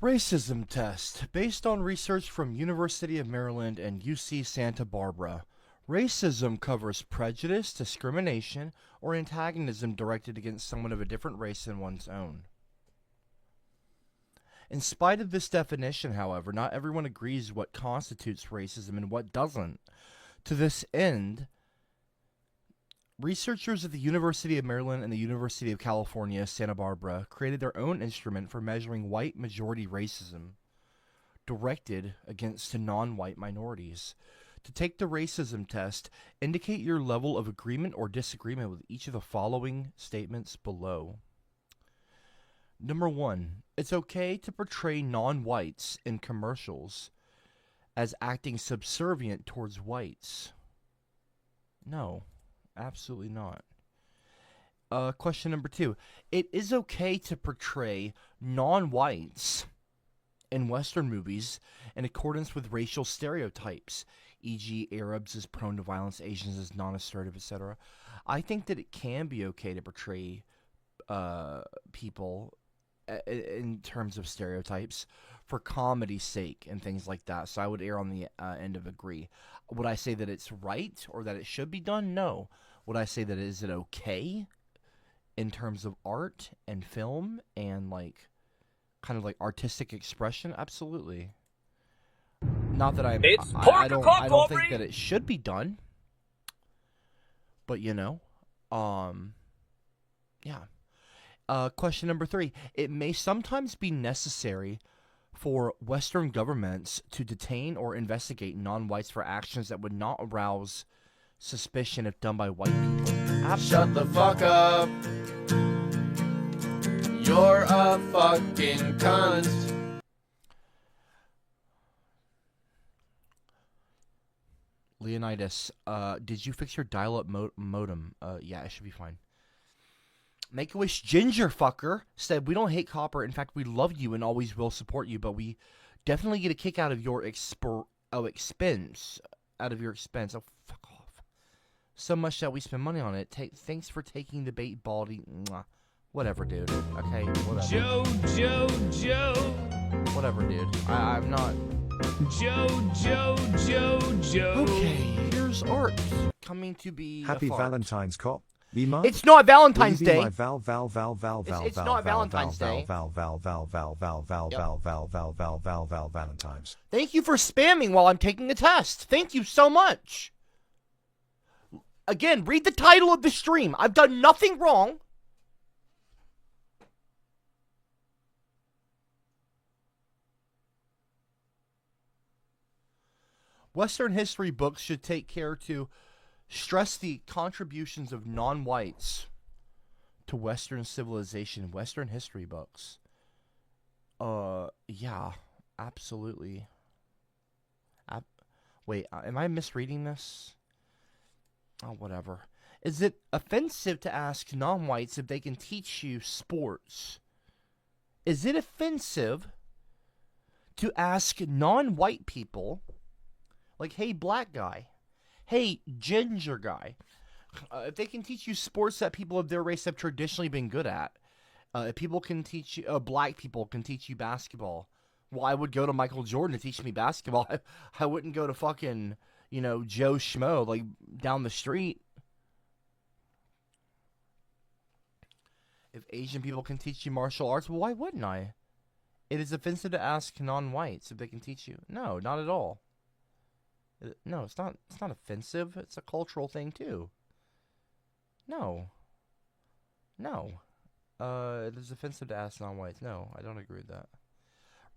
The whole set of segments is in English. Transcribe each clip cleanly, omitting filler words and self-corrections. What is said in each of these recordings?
Racism test. Based on research from University of Maryland and UC Santa Barbara, racism covers prejudice, discrimination, or antagonism directed against someone of a different race than one's own. In spite of this definition, however, not everyone agrees what constitutes racism and what doesn't. To this end, researchers at the University of Maryland and the University of California, Santa Barbara, created their own instrument for measuring white majority racism directed against non-white minorities. To take the racism test, indicate your level of agreement or disagreement with each of the following statements below. Number 1, it's okay to portray non-whites in commercials as acting subservient towards whites. No. Absolutely not. Question number 2. It is okay to portray non-whites in Western movies in accordance with racial stereotypes, e.g. Arabs as prone to violence, Asians as non-assertive, etc. I think that it can be okay to portray people in terms of stereotypes for comedy's sake and things like that. So I would err on the end of agree. Would I say that it's right or that it should be done? No. Would I say that is it okay in terms of art and film and like kind of like artistic expression? Absolutely. Not that I don't think that it should be done. But yeah. Question number 3. It may sometimes be necessary for Western governments to detain or investigate non-whites for actions that would not arouse suspicion if done by white people. Absolutely. Shut the fuck up. You're a fucking cunt. Leonidas, did you fix your dial-up modem? Yeah, it should be fine. Make-A-Wish Ginger Fucker said, we don't hate Copper. In fact, we love you and always will support you, but we definitely get a kick out of your expense. Oh, fuck off. So much that we spend money on it. Thanks for taking the bait, Baldy. Mwah. Whatever, dude. Okay, whatever. Joe. Whatever, dude. I'm not... Joe. Okay, here's art coming to be Happy Valentine's, Cop. Lima? It's not Valentine's Day. It's not Valentine's Day. Valentine's. Thank you for spamming while I'm taking a test. Thank you so much. Again, read the title of the stream. I've done nothing wrong. Western history books should take care to stress the contributions of non-whites to Western civilization. Western history books. Yeah, absolutely. Wait, am I misreading this? Oh, whatever. Is it offensive to ask non-whites if they can teach you sports? Is it offensive to ask non-white people, like, hey, black guy, hey, ginger guy, if they can teach you sports that people of their race have traditionally been good at? If people can teach you, black people can teach you basketball. Well, I would go to Michael Jordan to teach me basketball. I wouldn't go to fucking, Joe Schmo, like, down the street. If Asian people can teach you martial arts, well, why wouldn't I? It is offensive to ask non-whites if they can teach you. No, not at all. No, it's not offensive. It's a cultural thing, too. No. It is offensive to ask non-whites. No, I don't agree with that.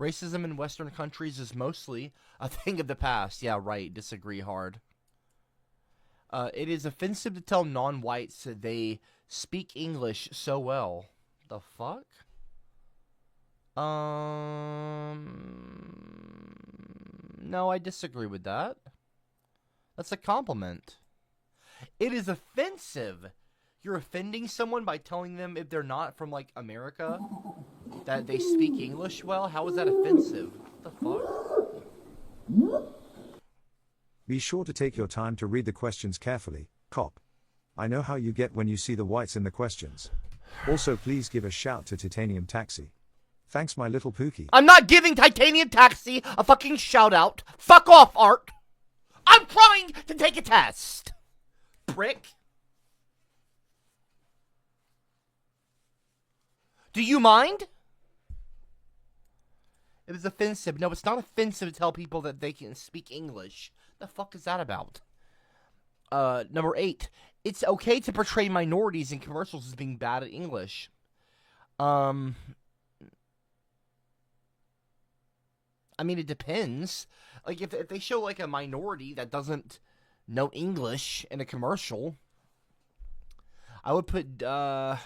Racism in Western countries is mostly a thing of the past. Yeah, right. Disagree hard. It is offensive to tell non-whites that they speak English so well. The fuck? No, I disagree with that. That's a compliment. It is offensive. You're offending someone by telling them if they're not from, like, America that they speak English well? How is that offensive? What the fuck? Be sure to take your time to read the questions carefully, Cop. I know how you get when you see the whites in the questions. Also, please give a shout to Titanium Taxi. Thanks, my little Pookie. I'm not giving Titanium Taxi a fucking shout out. Fuck off, Art. I'm trying to take a test. Prick. Do you mind? It was offensive. No, it's not offensive to tell people that they can speak English. The fuck is that about? Number 8. It's okay to portray minorities in commercials as being bad at English. I mean, it depends. Like, if they show, like, a minority that doesn't know English in a commercial, I would put, I'll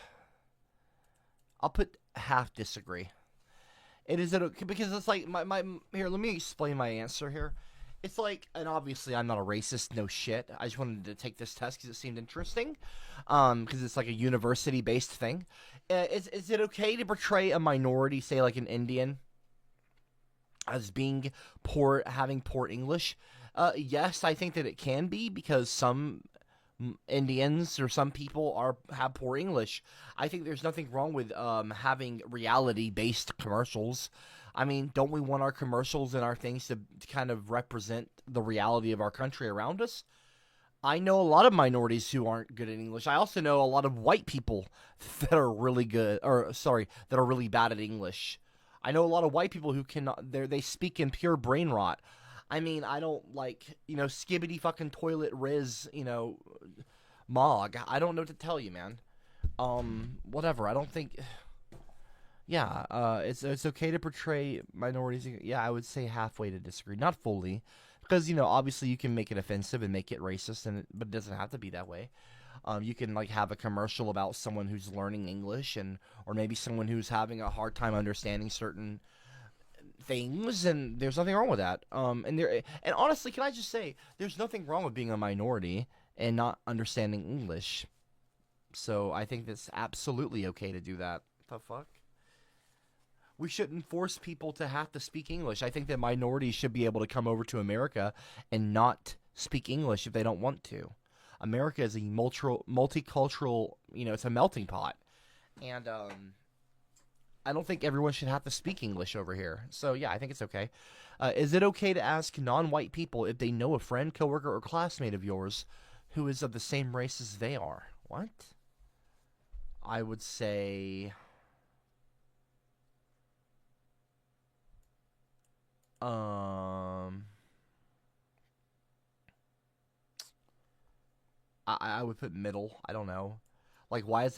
put half disagree. It is because it's like, here, let me explain my answer here. It's like, and obviously I'm not a racist, no shit. I just wanted to take this test because it seemed interesting. Because it's like a university-based thing. Is it okay to portray a minority, say like an Indian, as being poor, having poor English? Yes, I think that it can be, because some Indians or some people have poor English. I think there's nothing wrong with having reality-based commercials. I mean, don't we want our commercials and our things to kind of represent the reality of our country around us? I know a lot of minorities who aren't good at English. I also know a lot of white people that are really good, that are really bad at English. I know a lot of white people who cannot, they speak in pure brain rot. I mean, I don't like, skibbity fucking toilet riz, mog. I don't know what to tell you, man. Whatever. I don't think, it's okay to portray minorities. Yeah, I would say halfway to disagree. Not fully, because, obviously you can make it offensive and make it racist, but it doesn't have to be that way. You can, like, have a commercial about someone who's learning English, or maybe someone who's having a hard time understanding certain things, and there's nothing wrong with that. And honestly, can I just say, there's nothing wrong with being a minority and not understanding English. So I think that's absolutely okay to do that. What the fuck? We shouldn't force people to have to speak English. I think that minorities should be able to come over to America and not speak English if they don't want to. America is a multicultural, it's a melting pot. And I don't think everyone should have to speak English over here. So, yeah, I think it's okay. Is it okay to ask non-white people if they know a friend, coworker, or classmate of yours who is of the same race as they are? What? I would say, I would put middle. I don't know. Like, why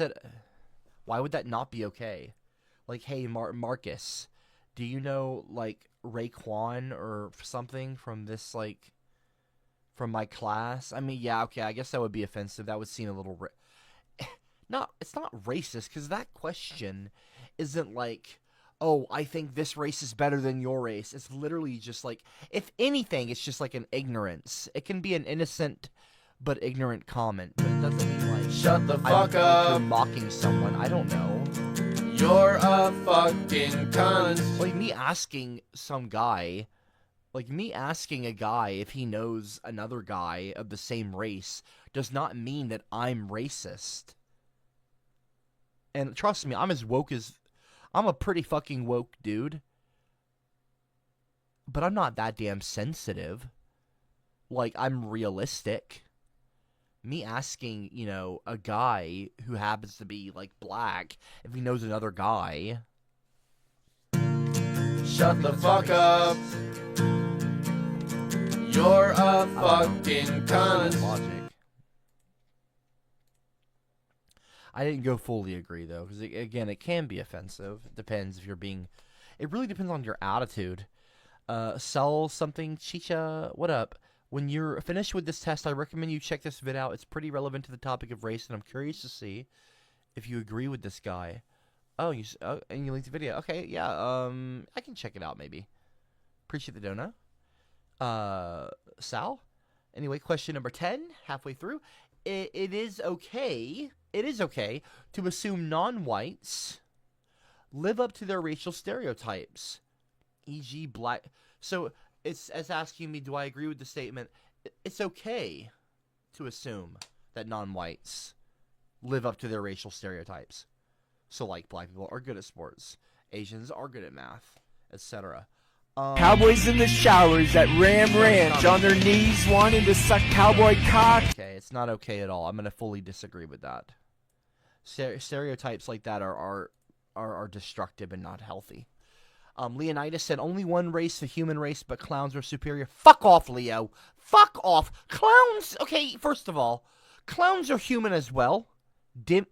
would that not be okay? Like, hey, Marcus, do you know, like, Raekwon or something from this, like, from my class? I mean, yeah, okay, I guess that would be offensive. That would seem a little... No, it's not racist, because that question isn't like, oh, I think this race is better than your race. It's literally just like, if anything, it's just like an ignorance. It can be an innocent but ignorant comment, but it doesn't mean like, Shut the fuck you're up. mocking someone. I don't know. You're a fucking cunt. Like me asking a guy if he knows another guy of the same race does not mean that I'm racist. And trust me, I'm a pretty fucking woke dude. But I'm not that damn sensitive. Like, I'm realistic. Me asking, a guy who happens to be, like, black, if he knows another guy... Shut the fuck up. You're a fucking cunt. Logic. I didn't go fully agree, though, because, again, it can be offensive. It depends if you're being... It really depends on your attitude. Sell something, Chicha, what up? When you're finished with this test, I recommend you check this vid out. It's pretty relevant to the topic of race, and I'm curious to see if you agree with this guy. Oh, and you linked the video. Okay, yeah, I can check it out, maybe. Appreciate the dono. Sal? Anyway, question number 10, halfway through. It is okay to assume non-whites live up to their racial stereotypes, e.g. black. So it's asking me, do I agree with the statement? It's okay to assume that non-whites live up to their racial stereotypes. So, like, black people are good at sports, Asians are good at math, etc. Cowboys in the showers at Ram Ranch on their knees wanting to suck cowboy cock. Okay, it's not okay at all. I'm going to fully disagree with that. Stereotypes like that are destructive and not healthy. Leonidas said, only one race, the human race, but clowns are superior. Fuck off, Leo. Fuck off. Clowns, okay, first of all, clowns are human as well. I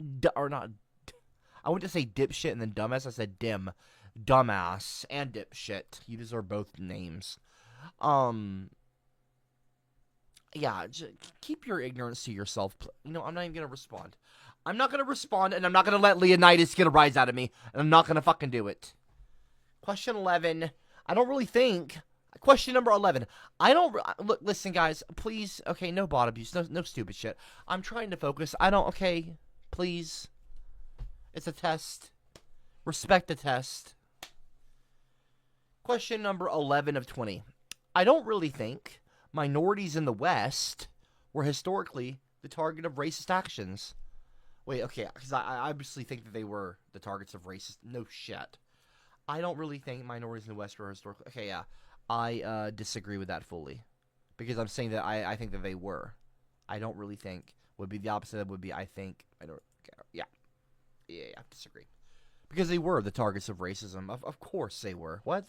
went to say dipshit and then dumbass. I said dumbass and dipshit. You deserve both names. Yeah, keep your ignorance to yourself. I'm not even going to respond. I'm not going to respond, and I'm not going to let Leonidas get a rise out of me, and I'm not going to fucking do it. Question 11. I don't really think. Question number 11. Look, listen, guys, please. Okay, no bot abuse. No stupid shit. I'm trying to focus. Okay, please. It's a test. Respect the test. Question number 11 of 20. I don't really think minorities in the West were historically the target of racist actions. Wait, okay, because I obviously think that they were the targets of racist. No shit. I don't really think minorities in the West were historically. Okay, yeah. I disagree with that fully. Because I'm saying that I think that they were. I don't really think. Would be the opposite. That would be I think. I don't. Yeah. Yeah, disagree. Because they were the targets of racism. Of course they were. What?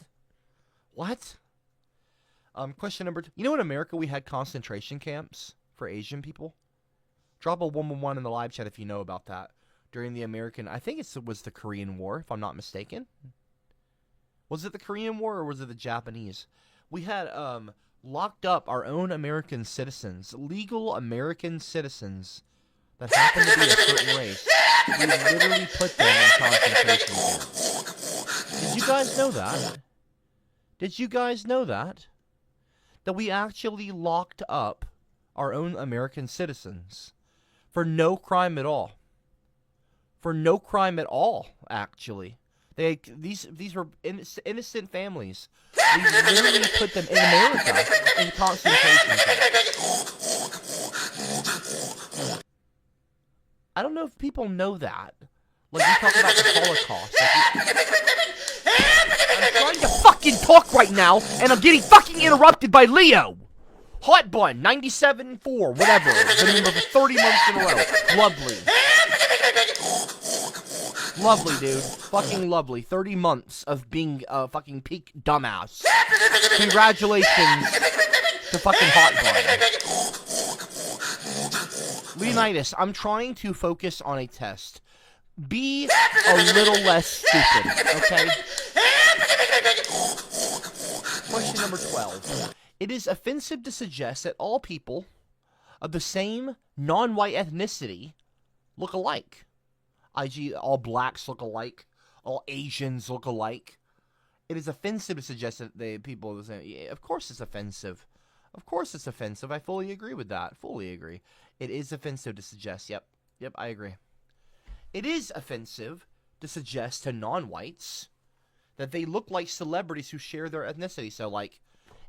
Question number 2. You know in America we had concentration camps for Asian people? Drop a 111 in the live chat if you know about that. During the American, I think it was the Korean War, if I'm not mistaken. Was it the Korean War or was it the Japanese? We had locked up our own American citizens, legal American citizens that happened to be a certain race. We literally put them in concentration camps. Did you guys know that? Did you guys know that? That we actually locked up our own American citizens for no crime at all. For no crime at all, actually. These were innocent families. We literally put them in America in concentration camps. I don't know if people know that. Like, we talk about the Holocaust. I'm trying to fucking talk right now, and I'm getting fucking interrupted by Leo! Hot Bun, 97.4, whatever. Been in for 30 months in a row. Lovely. Lovely, dude. Fucking lovely. 30 months of being a fucking peak dumbass. Congratulations to fucking Hot Bun. Leonidas, I'm trying to focus on a test. Be a little less stupid, okay? Question number 12. It is offensive to suggest that all people of the same non-white ethnicity look alike. I.g., all blacks look alike. All Asians look alike. It is offensive to suggest that the people of the same... Yeah, of course it's offensive. Of course it's offensive. I fully agree with that. Fully agree. It is offensive to suggest. Yep, I agree. It is offensive to suggest to non-whites that they look like celebrities who share their ethnicity. So, like,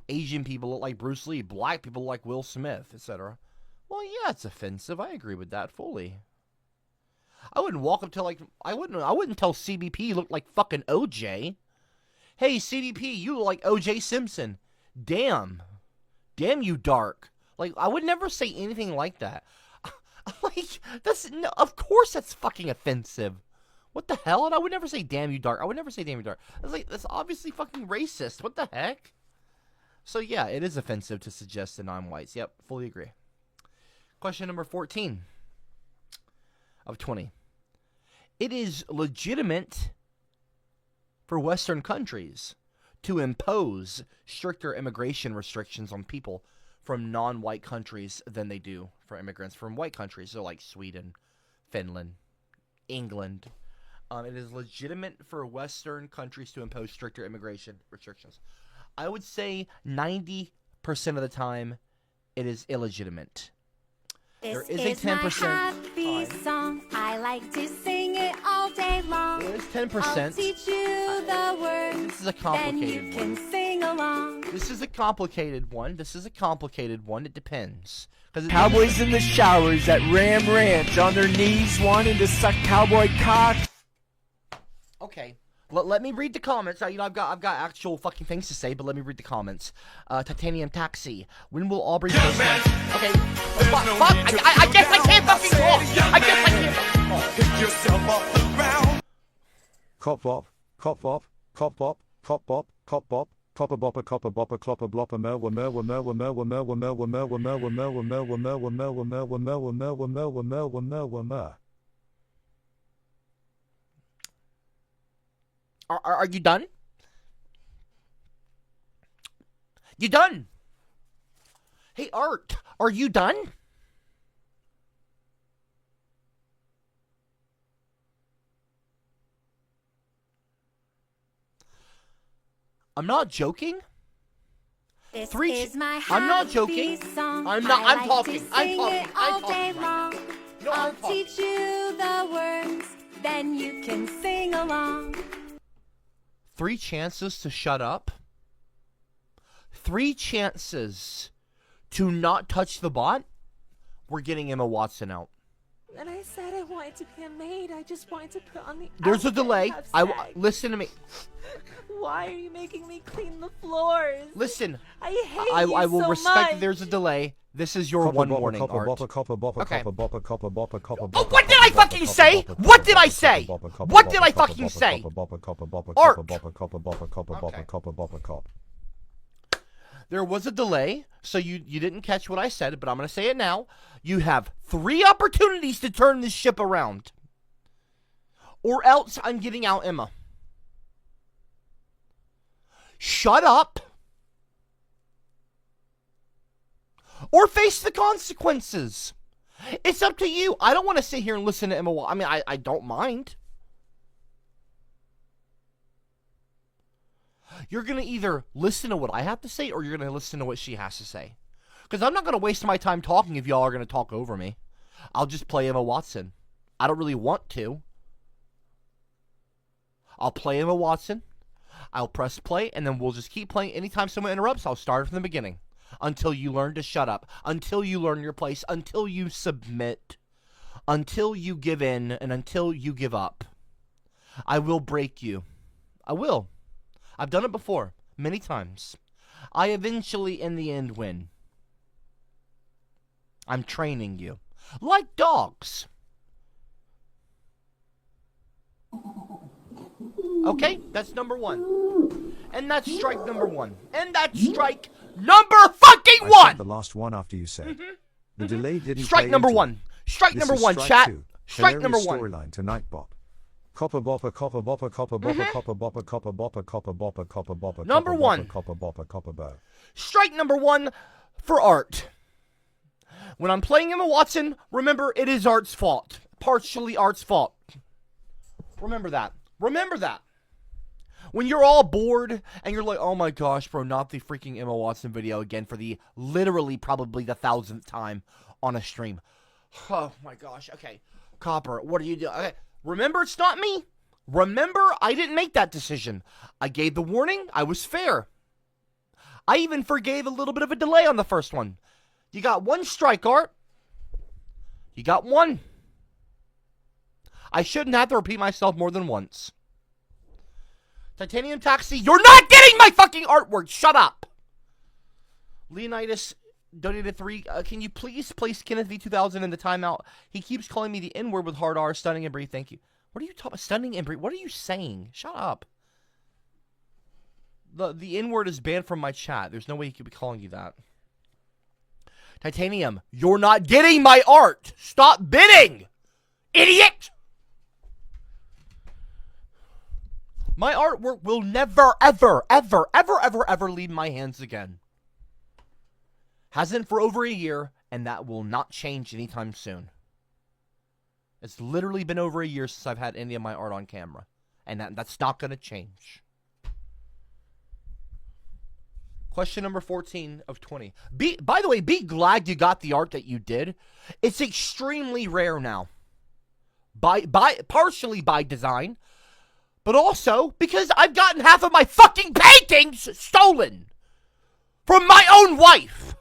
Asian people look like Bruce Lee, black people look like Will Smith, etc. Well, yeah, it's offensive. I agree with that fully. I wouldn't walk up to, like, I wouldn't tell CBP you look like fucking OJ. Hey, CBP, you look like OJ Simpson. Damn, you dark. Like, I would never say anything like that. Like, of course that's fucking offensive. What the hell? And I would never say damn you dark. I would never say damn you dark. That's obviously fucking racist. What the heck? So yeah, it is offensive to suggest to non-whites. Yep, fully agree. Question number 14 of 20. It is legitimate for Western countries to impose stricter immigration restrictions on people from non-white countries than they do for immigrants from white countries, so like Sweden, Finland, England. It is legitimate for Western countries to impose stricter immigration restrictions. I would say 90% of the time, it is illegitimate. There is a 10% my happy song. I like to sing it all day long. There is 10%. I'll teach you the words. This is a Then you complicated can one. sing along. This is a complicated one. It depends. Cowboys in the showers at Ram Ranch on their knees wanting to suck cowboy cock. Okay, Let me read the comments. I've got actual fucking things to say, but let me read the comments. Titanium Taxi. When will Aubrey post next? Okay. Fuck. I guess I can't fucking talk. I guess I can't fucking talk. Pick yourself off the ground. Cop bop, cop bop, cop bop, cop bop, cop bop, copper bopper, copper bopper, clopper blopper, merwa merwa merwa merwa merwa merwa merwa merwa merwa merwa merwa merwa merwa merwa merwa merwa merwa merwa mer. Are you done? You done? Hey, Art, are you done? I'm not joking. This Three is my I'm not happy joking. Song. I'm not- I I'm like talking. To I'm sing talking. It I'm all talking day right long. No, I'll I'm talking. teach you the words, then you can sing along. 3 chances to shut up. 3 chances to not touch the bot. We're getting Emma Watson out. And I said I wanted to be a maid. I just wanted to put on the There's a outfit and delay. have sex. Listen to me. Why are you making me clean the floors? Listen. I hate I you will so respect much. that there's a delay. This is your Copper one bopper, warning, copper Art. bopper, copper bopper, Okay. copper bopper, copper bopper, copper Oh, bopper. what did I fucking say? What did I say? What did I fucking say? Art. Art. There was a delay, so you didn't catch what I said, but I'm going to say it now. You have 3 opportunities to turn this ship around. Or else I'm getting out Emma. Shut up. Or face the consequences. It's up to you. I don't want to sit here and listen to Emma. I mean, I don't mind. You're going to either listen to what I have to say or you're going to listen to what she has to say. Because I'm not going to waste my time talking if y'all are going to talk over me. I'll just play Emma Watson. I don't really want to. I'll play Emma Watson. I'll press play, and then we'll just keep playing. Anytime someone interrupts, I'll start from the beginning. Until you learn to shut up. Until you learn your place. Until you submit. Until you give in. And until you give up. I will break you. I will. I've done it before. Many times. I eventually, in the end, win. I'm training you. Like dogs. Okay? That's number 1. And that's strike number 1. And that's strike number fucking I 1! said the last one after you said. The delay didn't Strike play number into 1. it. Strike This number is 1, strike chat. 2. Strike number Hilarious 1. storyline to Nightbot. Copper bopper, copper bopper, copper bopper, copper bopper, copper bopper, copper bopper, copper bopper. Number copper 1. bopper, copper bopper, copper bow. Strike number 1 for Art. When I'm playing Emma Watson, remember it is Art's fault. Partially Art's fault. Remember that. Remember that. When you're all bored and you're like, oh my gosh, bro, not the freaking Emma Watson video again for the literally probably the 1,000th time on a stream. Oh my gosh. Okay. Copper, what are you doing? Okay. Remember, it's not me. Remember, I didn't make that decision. I gave the warning. I was fair. I even forgave a little bit of a delay on the first one. You got 1 strike, Art. You got 1. I shouldn't have to repeat myself more than once. Titanium Taxi, you're not getting my fucking artwork. Shut up. Leonidas donated 3. Can you please place Kenneth V2000 in the timeout? He keeps calling me the N-word with hard R. Stunning and brief. Thank you. What are you talking about? Stunning and brief? What are you saying? Shut up. The N-word is banned from my chat. There's no way he could be calling you that. Titanium, you're not getting my art. Stop bidding. Idiot. My artwork will never, ever, ever, ever, ever, ever leave my hands again. Hasn't for over a year, and that will not change anytime soon. It's literally been over a year since I've had any of my art on camera. And that's not going to change. Question number 14 of 20. By the way, be glad you got the art that you did. It's extremely rare now. Partially by design. But also because I've gotten half of my fucking paintings stolen. From my own wife.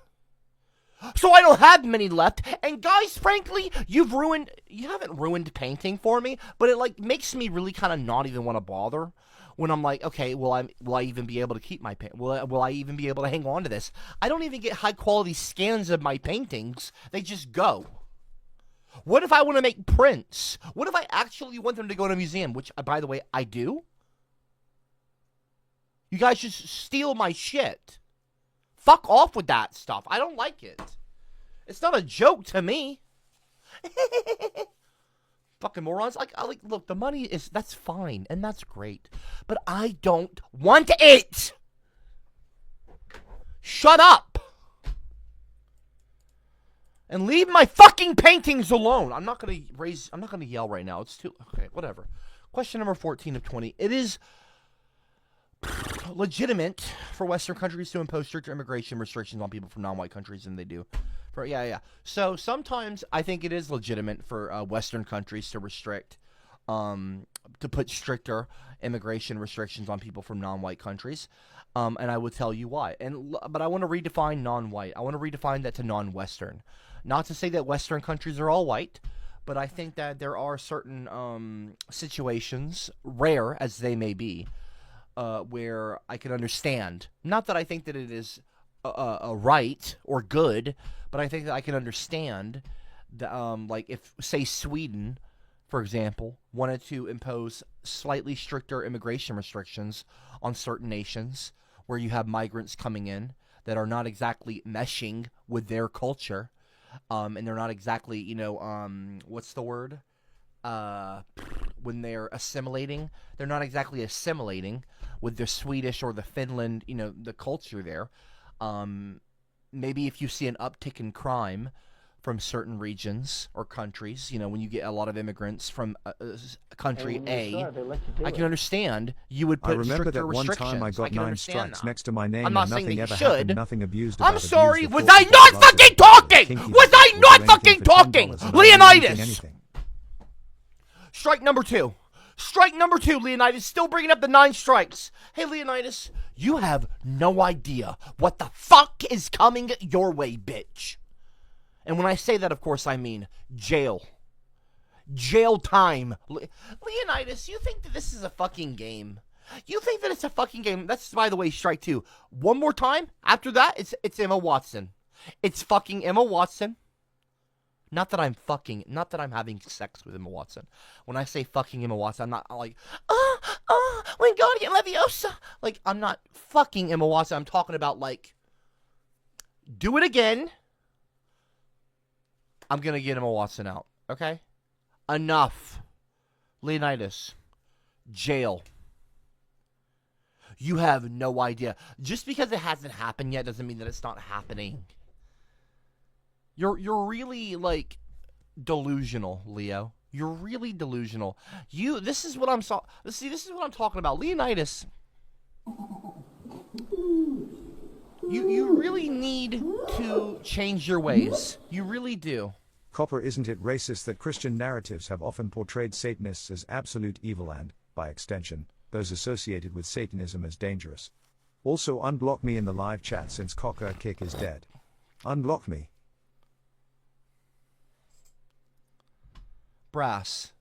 So I don't have many left. And guys, frankly, you haven't ruined painting for me, but it like makes me really kind of not even want to bother. when I'm like, okay, will I even be able to keep my paint? Will I even be able to hang on to this? I don't even get high quality scans of my paintings. They just go. What if I want to make prints? What if I actually want them to go to a museum? Which, by the way, I do. You guys just steal my shit. Fuck off with that stuff. I don't like it. It's not a joke to me. Fucking morons. Look, the money that's fine and that's great, but I don't want it. Shut up. And leave my fucking paintings alone. I'm not gonna yell right now. It's too okay, whatever. Question number 14 of 20. It is legitimate for Western countries to impose stricter immigration restrictions on people from non-white countries than they do. So sometimes I think it is legitimate for Western countries to restrict, to put stricter immigration restrictions on people from non-white countries. And I will tell you why. But I want to redefine non-white. I want to redefine that to non-Western. Not to say that Western countries are all white, but I think that there are certain situations, rare as they may be, where I can understand. Not that I think that it is a right or good, but I think that I can understand that, like if, say, Sweden, for example, wanted to impose slightly stricter immigration restrictions on certain nations where you have migrants coming in that are not exactly meshing with their culture, and they're not exactly, what's the word? When they're assimilating, they're not exactly assimilating with the Swedish or the Finland, the culture there. Maybe if you see an uptick in crime from certain regions or countries, when you get a lot of immigrants from country A, I can understand you would put remember stricter that one restrictions. time I got 9 understand strikes that. next to my name I'm not and saying nothing that ever you happened, should. nothing abused I'm about sorry, abused was or I forced not about fucking it. talking? Kinky Was people I will not do fucking anything for talking? $10 and they'll do anything, Leonidas! anything. Strike number 2. Strike number 2, Leonidas. Still bringing up the 9 strikes. Hey, Leonidas, you have no idea what the fuck is coming your way, bitch. And when I say that, of course, I mean jail. Jail time. Leonidas, you think that this is a fucking game? You think that it's a fucking game? That's, by the way, strike 2. One more time. After that, it's Emma Watson. It's fucking Emma Watson. Not that I'm having sex with Emma Watson. When I say fucking Emma Watson, I'm not like, Wingardium Leviosa. Like, I'm not fucking Emma Watson. I'm talking about, like, do it again. I'm going to get Emma Watson out. Okay? Enough. Leonidas. Jail. You have no idea. Just because it hasn't happened yet doesn't mean that it's not happening. You're really, like, delusional, Leo. You're really delusional. This is what I'm talking about. Leonidas. You really need to change your ways. You really do. Copper, isn't it racist that Christian narratives have often portrayed Satanists as absolute evil and, by extension, those associated with Satanism as dangerous? Also, unblock me in the live chat since Cocker Kick is dead. Unblock me. Brass.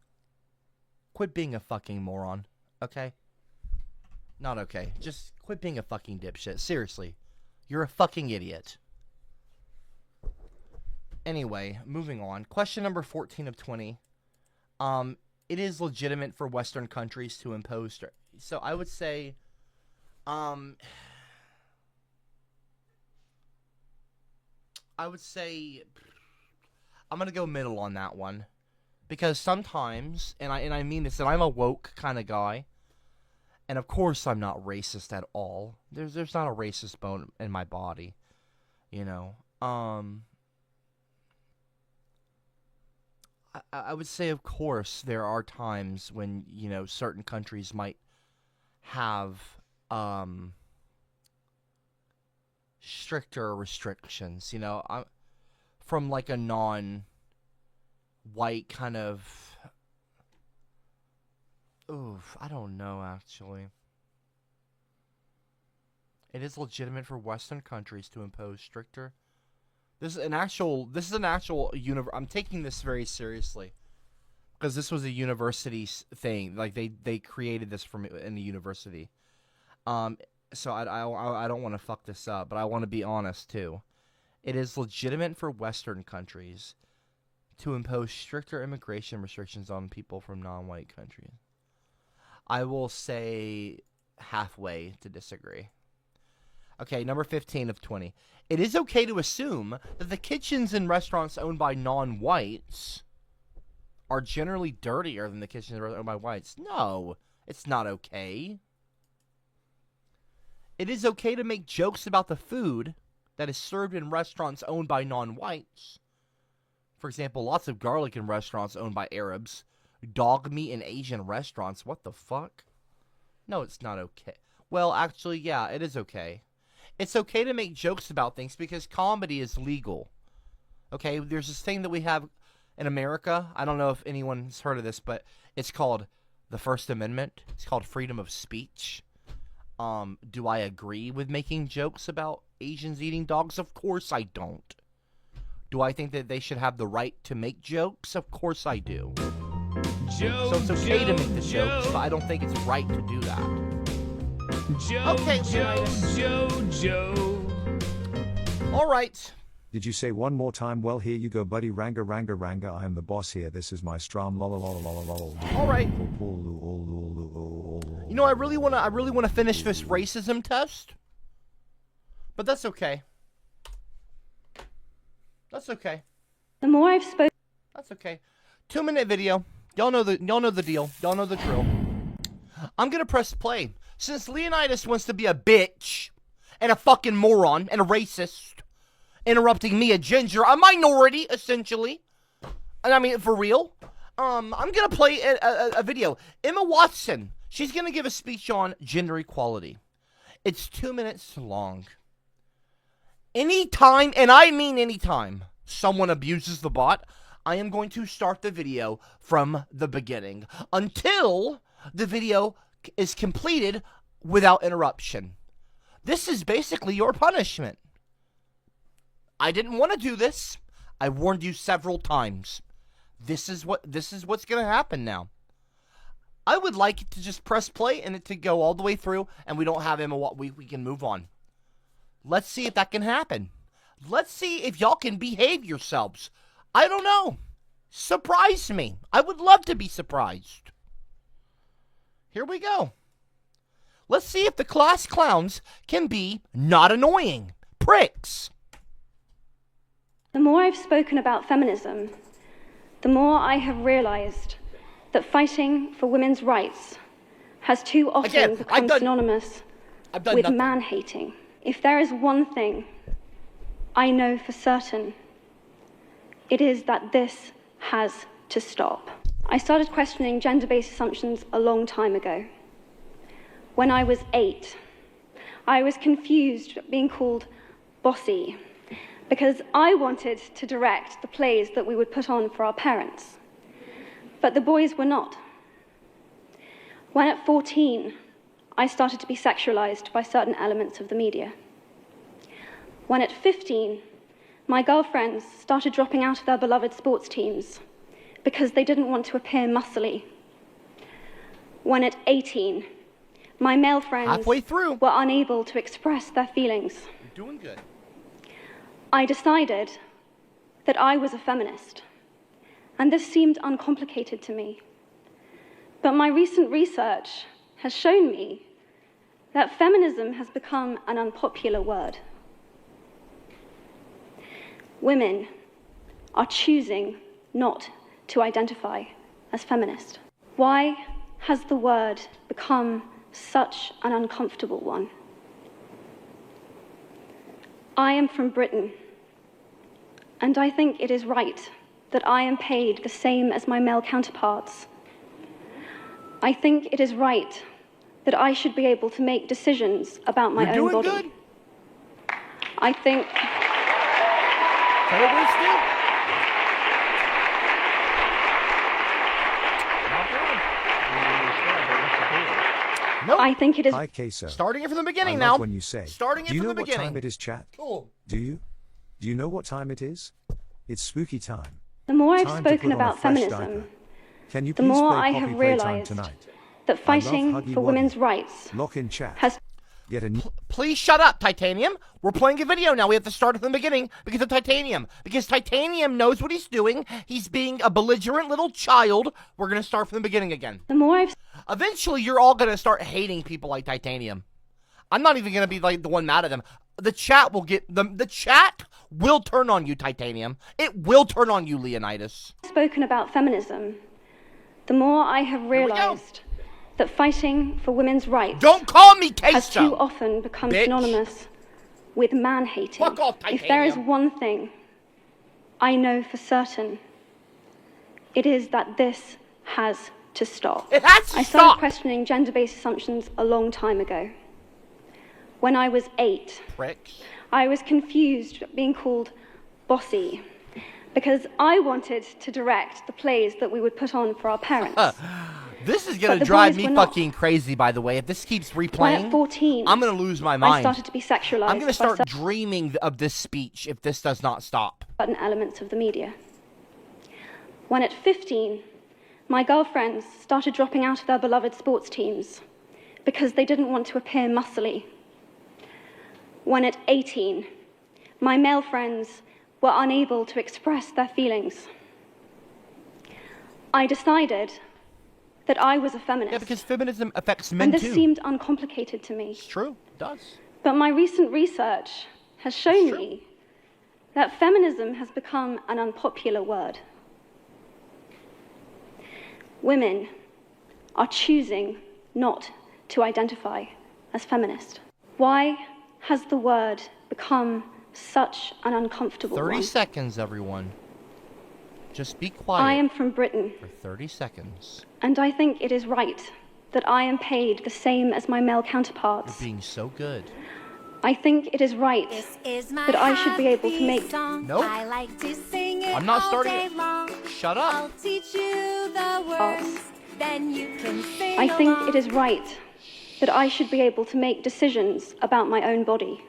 Quit being a fucking moron, okay? Not okay. Just quit being a fucking dipshit. Seriously. You're a fucking idiot. Anyway, moving on. Question number 14 of 20. It is legitimate for Western countries to impose... So I would say... I would say... I'm going to go middle on that one. Because sometimes, and I mean this, and I'm a woke kind of guy, and of course I'm not racist at all. There's not a racist bone in my body, I would say, of course, there are times when, certain countries might have stricter restrictions, from like a non-white kind of... Oof, I don't know, actually. It is legitimate for Western countries to impose stricter... This is an actual universe. I'm taking this very seriously. because this was a university thing. Like they created this from in the university. So I don't want to fuck this up, but I want to be honest too. It is legitimate for Western countries to impose stricter immigration restrictions on people from non-white countries. I will say halfway to disagree. Okay, number 15 of 20. It is okay to assume that the kitchens in restaurants owned by non-whites are generally dirtier than the kitchens owned by whites. No, it's not okay. It is okay to make jokes about the food that is served in restaurants owned by non-whites. For example, lots of garlic in restaurants owned by Arabs. Dog meat in Asian restaurants. What the fuck? No, it's not okay. Well, actually, yeah, it is okay. It's okay to make jokes about things because comedy is legal. Okay, there's this thing that we have in America. I don't know if anyone's heard of this, but it's called the First Amendment. It's called freedom of speech. Do I agree with making jokes about Asians eating dogs? Of course I don't. Do I think that they should have the right to make jokes? Of course I do. So it's okay to make the jokes, but I don't think it's right to do that. Okay, all right. Did you say one more time? Well, here you go, buddy. Ranga, ranga, ranga. I am the boss here. This is my strum. All right. You know, I really want to finish this racism test, but that's okay. That's okay. The more I've spoken. That's okay. 2-minute video. Y'all know the deal. Y'all know the drill. I'm gonna press play. Since Leonidas wants to be a bitch and a fucking moron and a racist, interrupting me, a ginger, a minority, essentially. And I mean, for real. I'm gonna play a video. Emma Watson. She's gonna give a speech on gender equality. It's 2 minutes long. Anytime, and I mean anytime, someone abuses the bot, I am going to start the video from the beginning until the video is completed without interruption. This is basically your punishment. I didn't want to do this. I warned you several times. This is what's going to happen now. I would like it to just press play and it to go all the way through and we don't have Emma. We can move on. Let's see if that can happen. Let's see if y'all can behave yourselves. I don't know. Surprise me. I would love to be surprised. Here we go. Let's see if the class clowns can be not annoying pricks. The more I've spoken about feminism, the more I have realized that fighting for women's rights has too often become synonymous with man-hating. If there is one thing I know for certain, it is that this has to stop. I started questioning gender-based assumptions a long time ago. When I was 8, I was confused being called bossy because I wanted to direct the plays that we would put on for our parents. But the boys were not. When at 14, I started to be sexualized by certain elements of the media. When at 15, my girlfriends started dropping out of their beloved sports teams because they didn't want to appear muscly. When at 18, my male friends were unable to express their feelings. You're doing good. I decided that I was a feminist, and this seemed uncomplicated to me. But my recent research has shown me that feminism has become an unpopular word. Women are choosing not to identify as feminist. Why has the word become such an uncomfortable one? I am from Britain, and I think it is right that I am paid the same as my male counterparts. I think it is right that I should be able to make decisions about my own body. You're doing good. I think... Nope. I think it is... Hi, Queso. Starting it from the beginning I love now. when you say, Starting it do you from know the what beginning. time it is, chat? Cool. Do you? Do you know what time it is? It's spooky time. The more I've Time to spoken put on a about fresh feminism, diaper. Can you the please more play I Poppy have Playtime realized tonight? that fighting Huggy for Wuggy. women's rights Lock in chat. has Get a new. Please shut up, Titanium. We're playing a video now. We have to start from the beginning because of Titanium. Because Titanium knows what he's doing. He's being a belligerent little child. We're going to start from the beginning again. the more I've Eventually, you're all going to start hating people like Titanium. I'm not even going to be like the one mad at them. The chat will get the chat will turn on you, Titanium. It will turn on you, Leonidas. spoken about feminism, the more I have realized that fighting for women's rights Don't call me has too queso. often become bitch. synonymous with man-hating. Fuck off, If there is Titanium. one thing I know for certain, it is that this has to stop. It has to I started stop. questioning gender-based assumptions a long time ago. When I was 8, Pricks. I was confused being called bossy because I wanted to direct the plays that we would put on for our parents. This is But going to the drive boys me were not. fucking crazy, by the way. If this keeps When replaying, at 14, I'm going to lose my I mind. started to be sexualized I'm going to by start dreaming of this speech if this does not stop. certain elements of the media. When at 15, my girlfriends started dropping out of their beloved sports teams because they didn't want to appear muscly. When at 18, my male friends were unable to express their feelings. I decided that I was a feminist. Yeah, because feminism affects men and this too. seemed uncomplicated to me. It's true. It does. But my recent research has shown It's true. me that feminism has become an unpopular word. Women are choosing not to identify as feminist. Why has the word become such an uncomfortable 30 one? seconds, everyone. Just be quiet I am from Britain, for 30 seconds. and I think it is right that I am paid the same as my male You're counterparts. being so good. I think it is right This is my that I should be able to happy make. song. Nope. I like to sing it I'm not all starting day it. long. Shut I'll up. teach you the words, then you can sing I think along. it is right that I should be able to make decisions about my own body.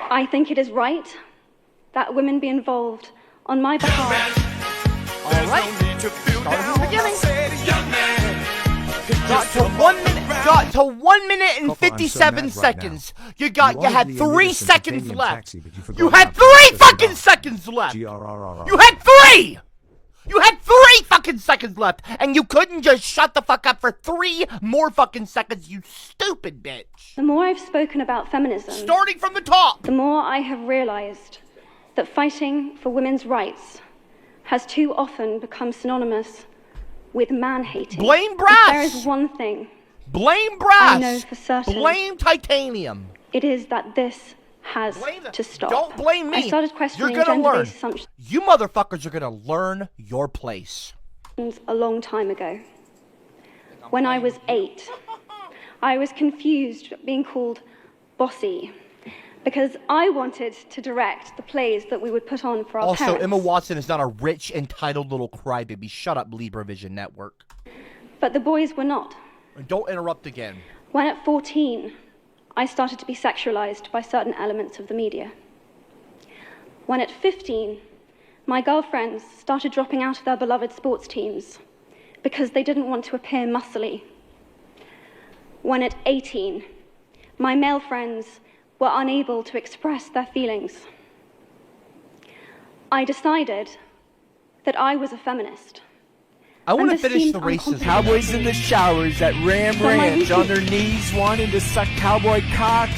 I think it is right that women be involved on my behalf. All right. Start from the beginning. Got to 1 minute and Copper, I'm so 57 mad right seconds. now. You You had arguably 3 needed some seconds titanium left. taxi, but you forgot You had about 3 the fucking cigar. seconds left. GRRRR. You had 3! You had 3 fucking seconds left, and you couldn't just shut the fuck up for 3 more fucking seconds, you stupid bitch. The more I've spoken about feminism, Starting from the top. the more I have realized that fighting for women's rights has too often become synonymous with man-hating. Blame If brass. there is one thing Blame brass. I know for certain, Blame titanium. it is that this has Blame the- to stop. Don't blame me. I started questioning You're gonna learn. gender-based assumptions You motherfuckers are gonna learn your place. a long time ago. When I was 8, I was confused being called bossy because I wanted to direct the plays that we would put on for our Also, parents. Emma Watson is not a rich, entitled little crybaby. Shut up, Libra Vision Network. But the boys were not. And don't interrupt again. When at 14, I started to be sexualized by certain elements of the media. When at 15, my girlfriends started dropping out of their beloved sports teams because they didn't want to appear muscly. When at 18, my male friends were unable to express their feelings. I decided that I was a feminist. I want to And this finish seemed the racism. uncomplicated. Cowboys in the showers at Ram But my Ranch recent- on their knees wanting to suck cowboy cock.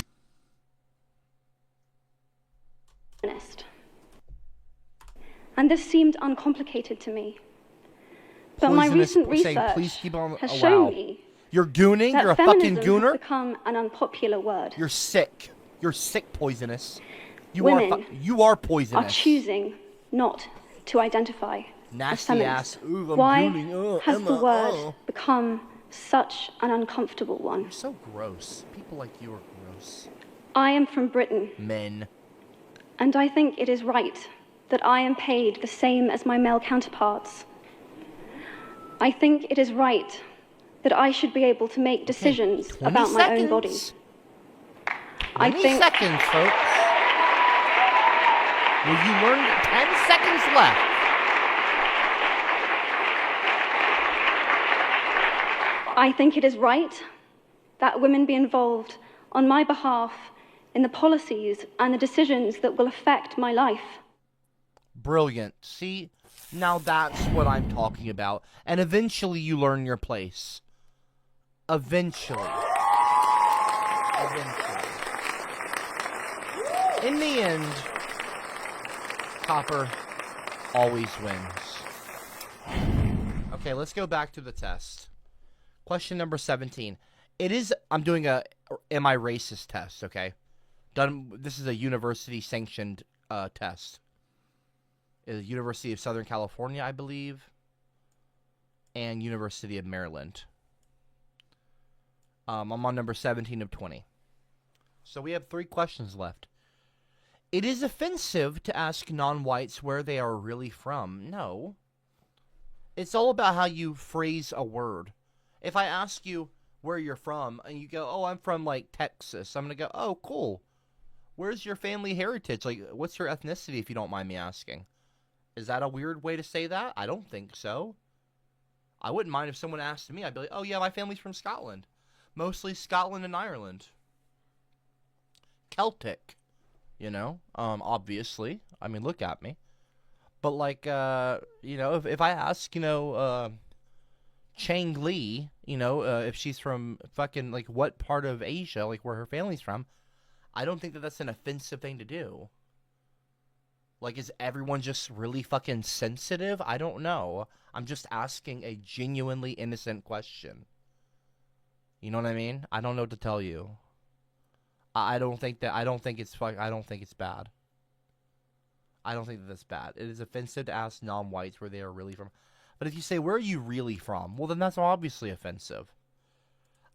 Feminist. And this seemed uncomplicated to me. But my Poisonous- recent saying, research "Please keep on-" has oh, shown wow. me You're gooning. that You're a fucking feminism gooner. has become an unpopular word. You're sick. You're sick, poisonous. You Women are poisonous. are choosing not to identify as Nasty feminist. ass. Ooh, I'm Why gooning. has the Emma, word become such an uncomfortable one? You're so gross. People like you are gross. I am from Britain, Men. and I think it is right that I am paid the same as my male counterparts. I think it is right that I should be able to make decisions 20 about my own body. seconds. I 20 think seconds, folks. Well, you learned 10 seconds left. I think it is right that women be involved on my behalf in the policies and the decisions that will affect my life. Brilliant. See, now that's what I'm talking about. And eventually you learn your place. Eventually. In the end, Copper always wins. Okay, let's go back to the test. Question number 17. I'm doing a am I racist test, okay? This is a university sanctioned test. It's University of Southern California, I believe, and University of Maryland. I'm on number 17 of 20. So we have 3 questions left. It is offensive to ask non-whites where they are really from. No. It's all about how you phrase a word. If I ask you where you're from, and you go, oh, I'm from, like, Texas, I'm going to go, oh, cool. Where's your family heritage? Like, what's your ethnicity, if you don't mind me asking? Is that a weird way to say that? I don't think so. I wouldn't mind if someone asked me. I'd be like, oh, yeah, my family's from Scotland. Mostly Scotland and Ireland. Celtic, you know, obviously. I mean, look at me. But, like, you know, if I ask, you know, Chang Li, you know, if she's from fucking, like, what part of Asia, like, where her family's from, I don't think that that's an offensive thing to do. Like, is everyone just really fucking sensitive? I don't know. I'm just asking a genuinely innocent question. You know what I mean? I don't know what to tell you. I don't think it's bad. I don't think that that's bad. It is offensive to ask non-whites where they are really from. But if you say, where are you really from? Well, then that's obviously offensive.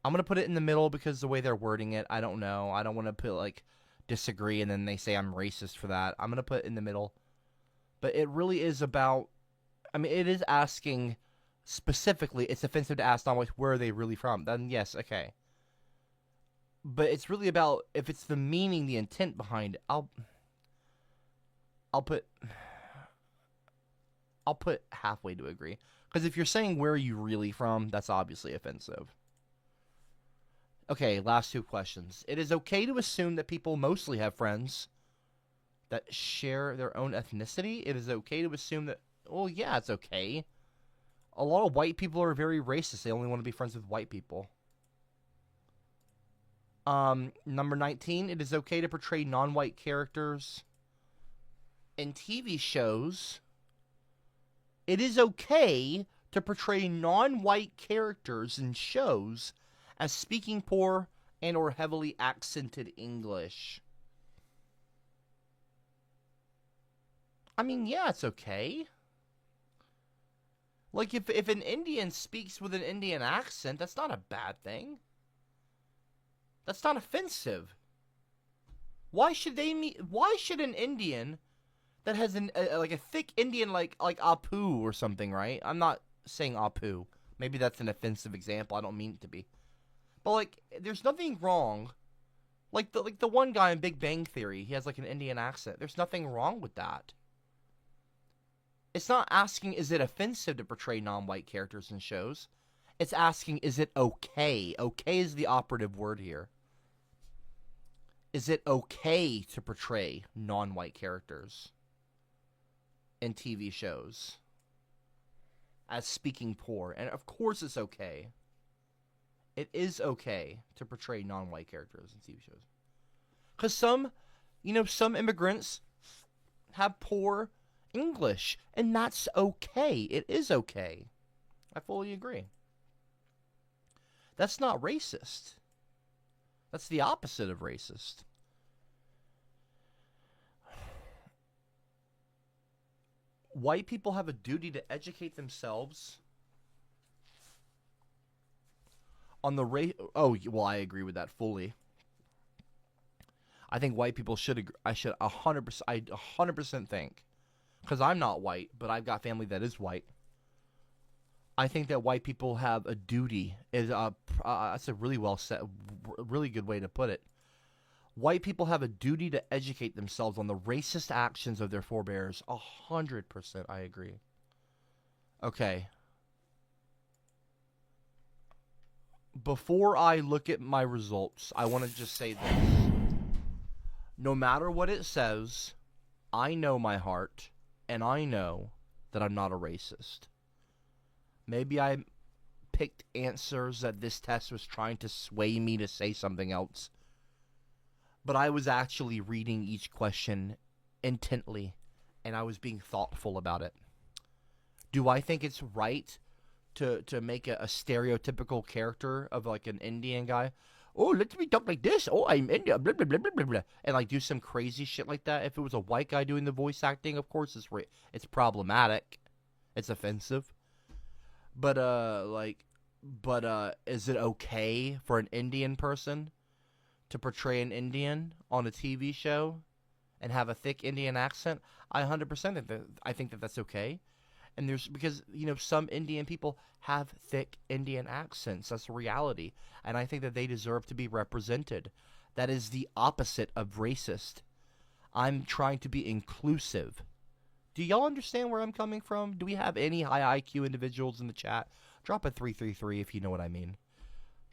I'm going to put it in the middle because the way they're wording it, I don't know. I don't want to put, like, disagree and then they say I'm racist for that. I'm going to put it in the middle. But it really is about, I mean, it is asking specifically, it's offensive to ask non-whites where are they really from. Then yes, okay. But it's really about, if it's the meaning, the intent behind it, I'll put halfway to agree. Because if you're saying where are you really from, that's obviously offensive. Okay, last 2 questions. It is okay to assume that people mostly have friends that share their own ethnicity. It is okay to assume that, well, yeah, it's okay. A lot of white people are very racist. They only want to be friends with white people. Number 19, it is okay to portray non-white characters in TV shows. It is okay to portray non-white characters in shows as speaking poor and or heavily accented English. I mean, yeah, it's okay. Like, if an Indian speaks with an Indian accent, that's not a bad thing. That's not offensive. Why should an Indian that has like a thick Indian like Apu or something, right? I'm not saying Apu. Maybe that's an offensive example. I don't mean it to be. But like, there's nothing wrong. Like the one guy in Big Bang Theory, he has like an Indian accent. There's nothing wrong with that. It's not asking, is it offensive to portray non-white characters in shows? It's asking, is it okay? Okay is the operative word here. Is it okay to portray non-white characters in TV shows as speaking poor? And of course it's okay. It is okay to portray non-white characters in TV shows. Because some immigrants have poor English, and that's okay. It is okay. I fully agree. That's not racist. That's the opposite of racist. White people have a duty to educate themselves on the race. Oh, well, I agree with that fully. I think white people should agree. I 100% think, because I'm not white, but I've got family that is white. I think that white people have a duty. That's a really well said, really good way to put it. White people have a duty to educate themselves on the racist actions of their forebears. 100%, I agree. Okay. Before I look at my results, I want to just say this. No matter what it says, I know my heart, and I know that I'm not a racist. Maybe I picked answers that this test was trying to sway me to say something else. But I was actually reading each question intently, and I was being thoughtful about it. Do I think it's right to make a stereotypical character of like an Indian guy? Oh, let me talk like this. Oh, I'm Indian, blah, blah, blah, blah, blah, blah. And like do some crazy shit like that. If it was a white guy doing the voice acting, of course it's problematic. It's offensive. But is it okay for an Indian person to portray an Indian on a TV show and have a thick Indian accent? I 100% I think that that's okay. And because some Indian people have thick Indian accents. That's a reality. And I think that they deserve to be represented. That is the opposite of racist. I'm trying to be inclusive. Do y'all understand where I'm coming from? Do we have any high IQ individuals in the chat? Drop a 333 if you know what I mean.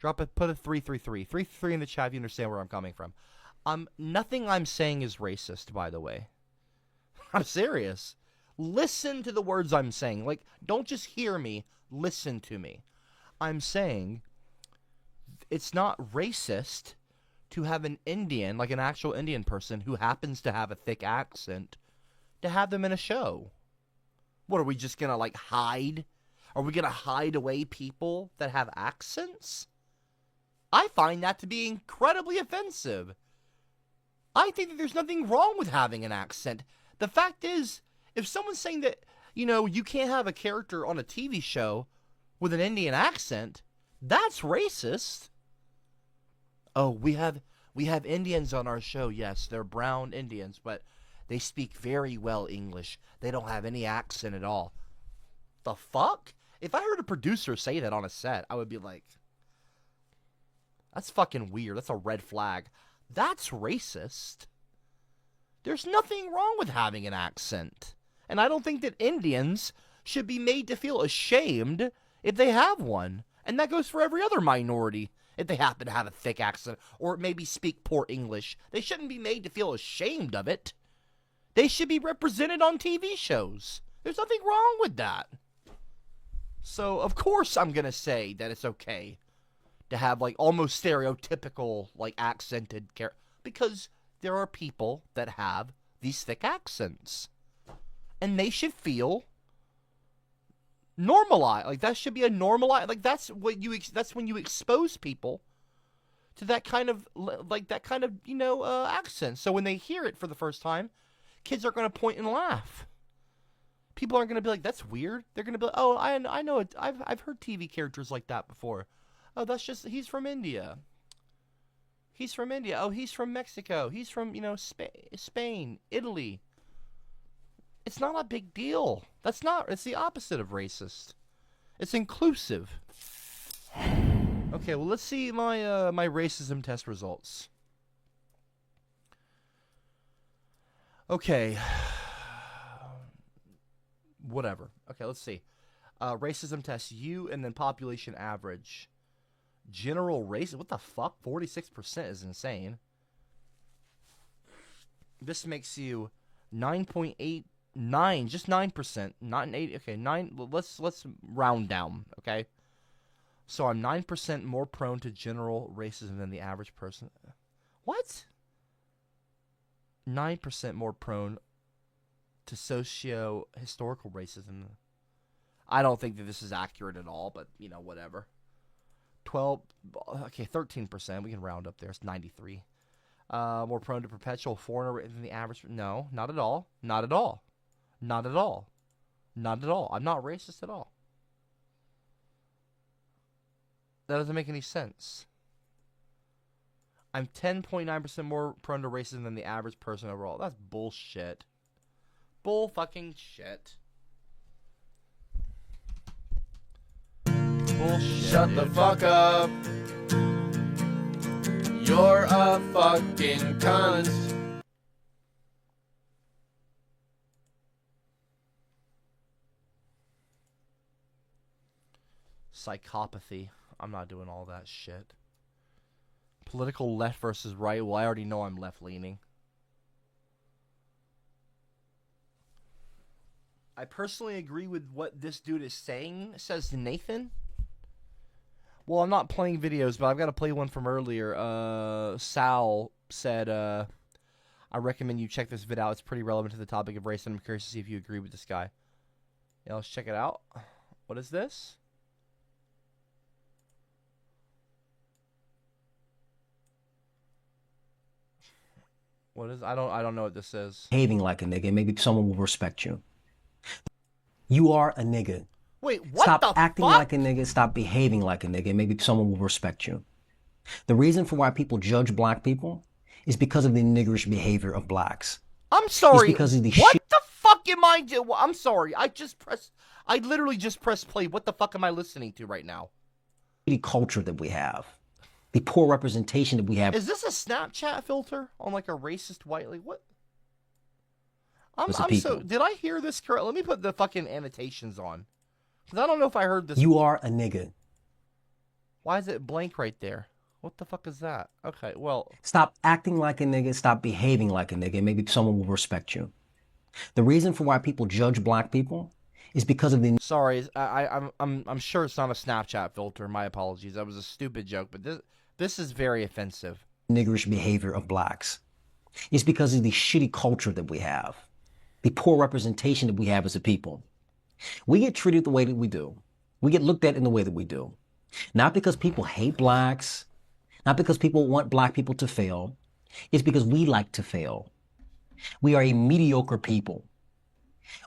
Put a 333. 333 in the chat if you understand where I'm coming from. Nothing I'm saying is racist, by the way. I'm serious. Listen to the words I'm saying. Like, don't just hear me. Listen to me. I'm saying it's not racist to have an Indian, like an actual Indian person who happens to have a thick accent, to have them in a show. What, are we just gonna, like, hide? Are we gonna hide away people that have accents? I find that to be incredibly offensive. I think that there's nothing wrong with having an accent. The fact is, if someone's saying that, you can't have a character on a TV show with an Indian accent, that's racist. Oh, we have Indians on our show. Yes, they're brown Indians, but they speak very well English. They don't have any accent at all. The fuck? If I heard a producer say that on a set, I would be like, that's fucking weird. That's a red flag. That's racist. There's nothing wrong with having an accent. And I don't think that Indians should be made to feel ashamed if they have one. And that goes for every other minority. If they happen to have a thick accent or maybe speak poor English, they shouldn't be made to feel ashamed of it. They should be represented on TV shows. There's nothing wrong with that. So, of course I'm going to say that it's okay to have, like, almost stereotypical, like, accented character. Because there are people that have these thick accents. And they should feel normalized. Like, that should be a normalized... Like, that's when you expose people to that kind of, accent. So when they hear it for the first time, kids are going to point and laugh. People aren't going to be like, that's weird. They're going to be like, oh, I know it. I've heard TV characters like that before. Oh, that's just, he's from India. He's from India. Oh, he's from Mexico. He's from, Spain, Italy. It's not a big deal. It's the opposite of racist. It's inclusive. Okay, well, let's see my my racism test results. Okay. Whatever. Okay, let's see. Racism test, you, and then population average. General race, what the fuck? 46% is insane. This makes you 9.89, just 9%, not an 8. Okay, 9. Let's round down. Okay, so I'm 9% more prone to general racism than the average person. What? 9% more prone to socio-historical racism. I don't think that this is accurate at all, but whatever. 13%. We can round up there. It's 93. More prone to perpetual foreigner than the average. No, not at all. Not at all. Not at all. Not at all. I'm not racist at all. That doesn't make any sense. I'm 10.9% more prone to racism than the average person overall. That's bullshit. Bull fucking shit. Bullshit. Shut the fuck up. You're a fucking cunt. Psychopathy. I'm not doing all that shit. Political left versus right. Well, I already know I'm left-leaning. I personally agree with what this dude is saying, says Nathan. Well, I'm not playing videos, but I've got to play one from earlier. Sal said, I recommend you check this vid out. It's pretty relevant to the topic of race, and I'm curious to see if you agree with this guy. Yeah, let's check it out. What is this? What is? I don't know what this is. Behaving like a nigga, maybe someone will respect you. You are a nigga. Wait, what Stop the acting fuck? like a nigga, stop behaving like a nigga, maybe someone will respect you. The reason for why people judge black people is because of the niggerish behavior of blacks. I'm sorry. It's because of the what the fuck am I doing? I'm sorry. I literally just pressed play. What the fuck am I listening to right now? shitty culture that we have. The poor representation that we have. Is this a Snapchat filter on like a racist white? Like what? I'm people. so. Did I hear this correct? Let me put the fucking annotations on. Because I don't know if I heard this. You are a nigga. Why is it blank right there? What the fuck is that? Okay, well. Stop acting like a nigga. Stop behaving like a nigga. Maybe someone will respect you. The reason for why people judge black people is because of the. Sorry, I'm sure it's not a Snapchat filter. My apologies. That was a stupid joke, but this is very offensive. Niggerish behavior of blacks. It's because of the shitty culture that we have. The poor representation that we have as a people. We get treated the way that we do. We get looked at in the way that we do. Not because people hate blacks. Not because people want black people to fail. It's because we like to fail. We are a mediocre people.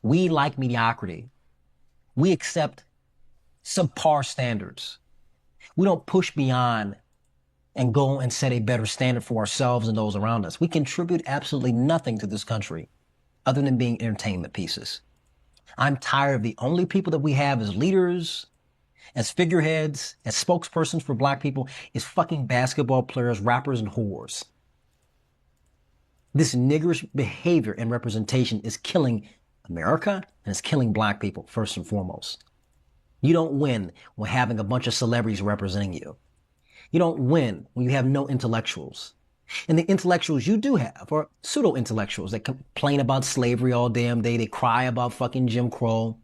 We like mediocrity. We accept subpar standards. We don't push beyond and go and set a better standard for ourselves and those around us. We contribute absolutely nothing to this country other than being entertainment pieces. I'm tired of the only people that we have as leaders, as figureheads, as spokespersons for black people is fucking basketball players, rappers, and whores. This niggerish behavior and representation is killing America and it's killing black people first and foremost. You don't win when having a bunch of celebrities representing you. You don't win when you have no intellectuals. And the intellectuals you do have are pseudo-intellectuals that complain about slavery all damn day. They cry about fucking Jim Crow.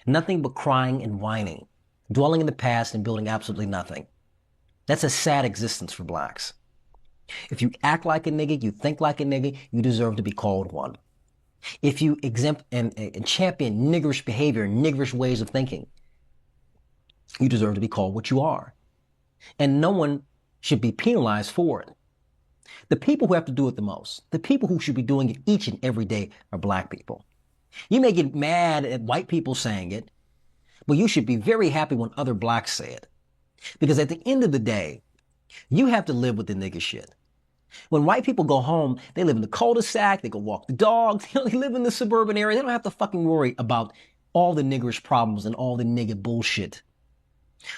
Nothing but crying and whining, dwelling in the past and building absolutely nothing. That's a sad existence for blacks. If you act like a nigga, you think like a nigga, you deserve to be called one. If you exempt and champion niggerish behavior and niggerish ways of thinking, you deserve to be called what you are. And no one should be penalized for it. The people who have to do it the most, the people who should be doing it each and every day are black people. You may get mad at white people saying it, but you should be very happy when other blacks say it. Because at the end of the day, you have to live with the nigga shit. When white people go home, they live in the cul-de-sac, they go walk the dogs, they live in the suburban area. They don't have to fucking worry about all the niggerish problems and all the nigga bullshit.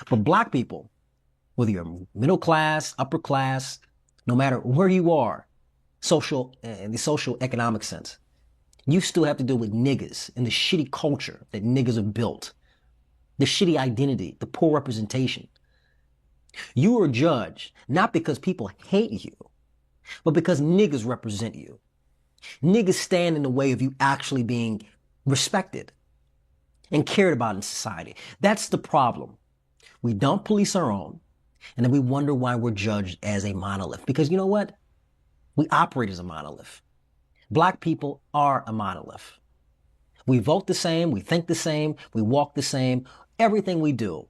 But black people, whether you're middle class, upper class, no matter where you are, in the social economic sense, you still have to deal with niggas and the shitty culture that niggas have built, the shitty identity, the poor representation. You are judged not because people hate you, but because niggas represent you. Niggas stand in the way of you actually being respected and cared about in society. That's the problem. We don't police our own. And then we wonder why we're judged as a monolith. Because you know what? We operate as a monolith. Black people are a monolith. We vote the same, we think the same, we walk the same. Everything we do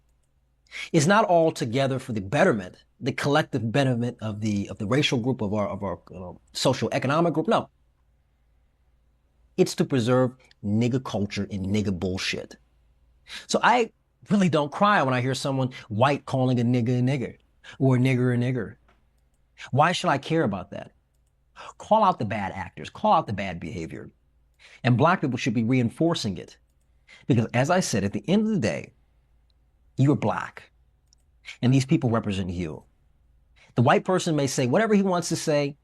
is not all together for the betterment, the collective betterment of the racial group, of our social economic group. No. It's to preserve nigga culture and nigga bullshit. So I really don't cry when I hear someone white calling a nigger or a nigger. Why should I care about that? Call out the bad actors, call out the bad behavior. And black people should be reinforcing it. Because as I said, at the end of the day, You're black. And these people represent you. The white person may say whatever he wants to say.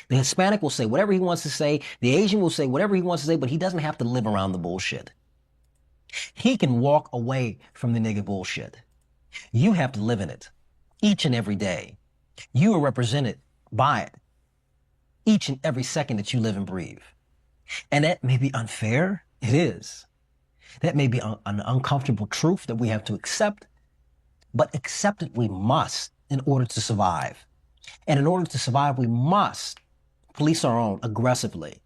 The Hispanic will say whatever he wants to say. The Asian will say whatever he wants to say, but he doesn't have to live around the bullshit. He can walk away from the nigga bullshit. You have to live in it each and every day. You are represented by it each and every second that you live and breathe. And that may be unfair. It is. That may be an uncomfortable truth that we have to accept, but accept it we must in order to survive. And in order to survive, we must police our own aggressively.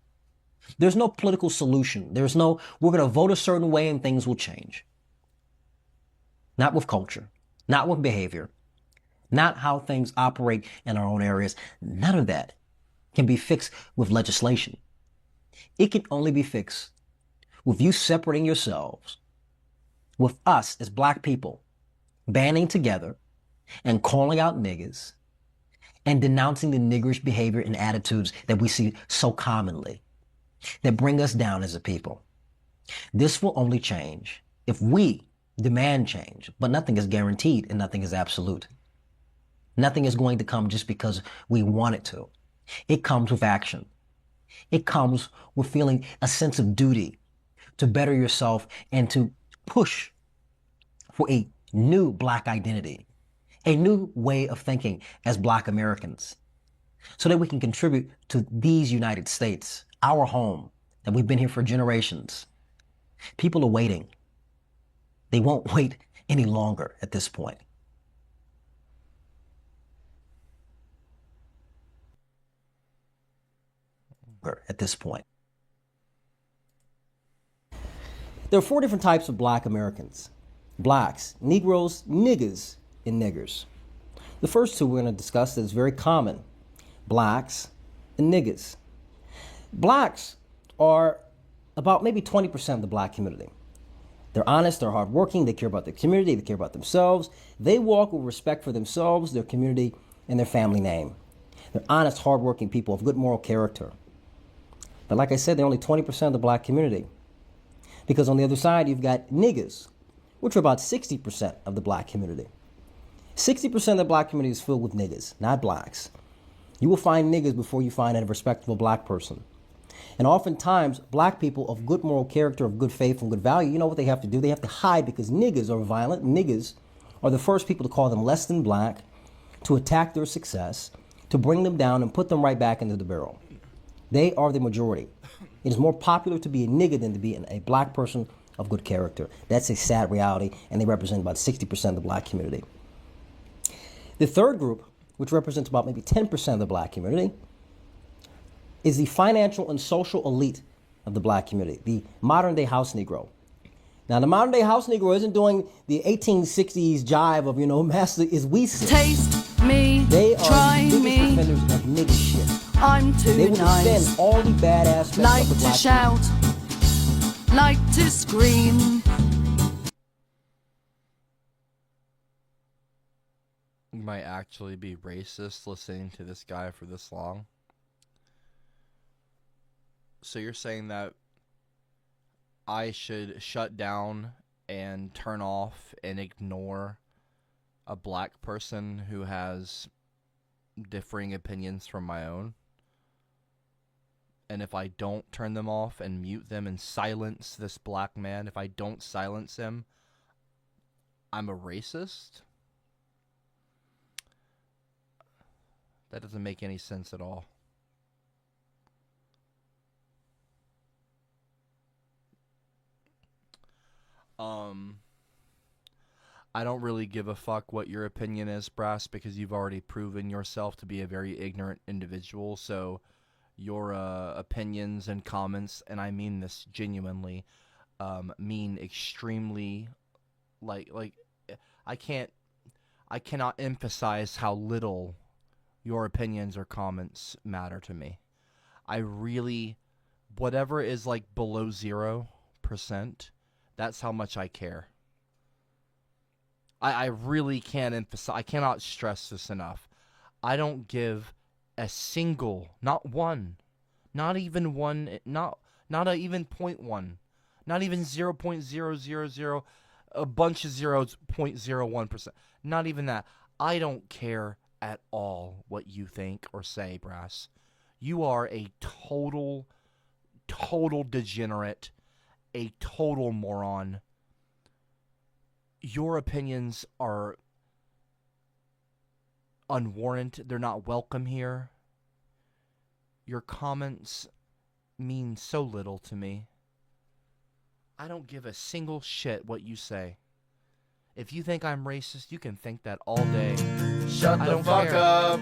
There's no political solution. There's no, we're going to vote a certain way and things will change. Not with culture, not with behavior, not how things operate in our own areas. None of that can be fixed with legislation. It can only be fixed with you separating yourselves, with us as black people banding together and calling out niggas and denouncing the niggerish behavior and attitudes that we see so commonly that bring us down as a people. This will only change if we demand change, but nothing is guaranteed and nothing is absolute. Nothing is going to come just because we want it to. It comes with action. It comes with feeling a sense of duty to better yourself and to push for a new black identity, a new way of thinking as black Americans, so that we can contribute to these United States, our home, that we've been here for generations. People are waiting. They won't wait any longer at this point. At this point. There are 4 different types of black Americans: blacks, Negroes, niggas, and niggers. The first 2 we're going to discuss is very common: blacks and niggas. Blacks are about maybe 20% of the black community. They're honest, they're hardworking, they care about their community, they care about themselves. They walk with respect for themselves, their community, and their family name. They're honest, hardworking people of good moral character. But like I said, they're only 20% of the black community. Because on the other side, you've got niggas, which are about 60% of the black community. 60% of the black community is filled with niggas, not blacks. You will find niggas before you find a respectable black person. And oftentimes, black people of good moral character, of good faith, and good value, you know what they have to do? They have to hide because niggas are violent. Niggas are the first people to call them less than black, to attack their success, to bring them down and put them right back into the barrel. They are the majority. It is more popular to be a nigga than to be a black person of good character. That's a sad reality, and they represent about 60% of the black community. The third group, which represents about maybe 10% of the black community, is the financial and social elite of the black community, the modern-day house Negro. Now, the modern-day house Negro isn't doing the 1860s jive of, master is we sit. Taste me, they are try the biggest me. defenders of nigga shit. I'm too They will nice. defend all the bad aspects Like of the to black shout, like to scream. You might actually be racist listening to this guy for this long. So you're saying that I should shut down and turn off and ignore a black person who has differing opinions from my own? And if I don't turn them off and mute them and silence this black man, if I don't silence him, I'm a racist? That doesn't make any sense at all. I don't really give a fuck what your opinion is, Brass, because you've already proven yourself to be a very ignorant individual, so your opinions and comments, and I mean this genuinely, mean extremely, like I cannot emphasize how little your opinions or comments matter to me. I really, whatever is like below 0%, that's how much I care. I really can't emphasize, I cannot stress this enough. I don't give a single, not one, not even one, not even 0.1, not even 0.000 a bunch of zeros, 0.01%. Not even that. I don't care at all what you think or say, Brass. You are a total degenerate, a total moron. Your opinions are unwarranted. They're not welcome here. Your comments mean so little to me. I don't give a single shit what you say. If you think I'm racist, you can think that all day. Shut I the don't fuck care. up.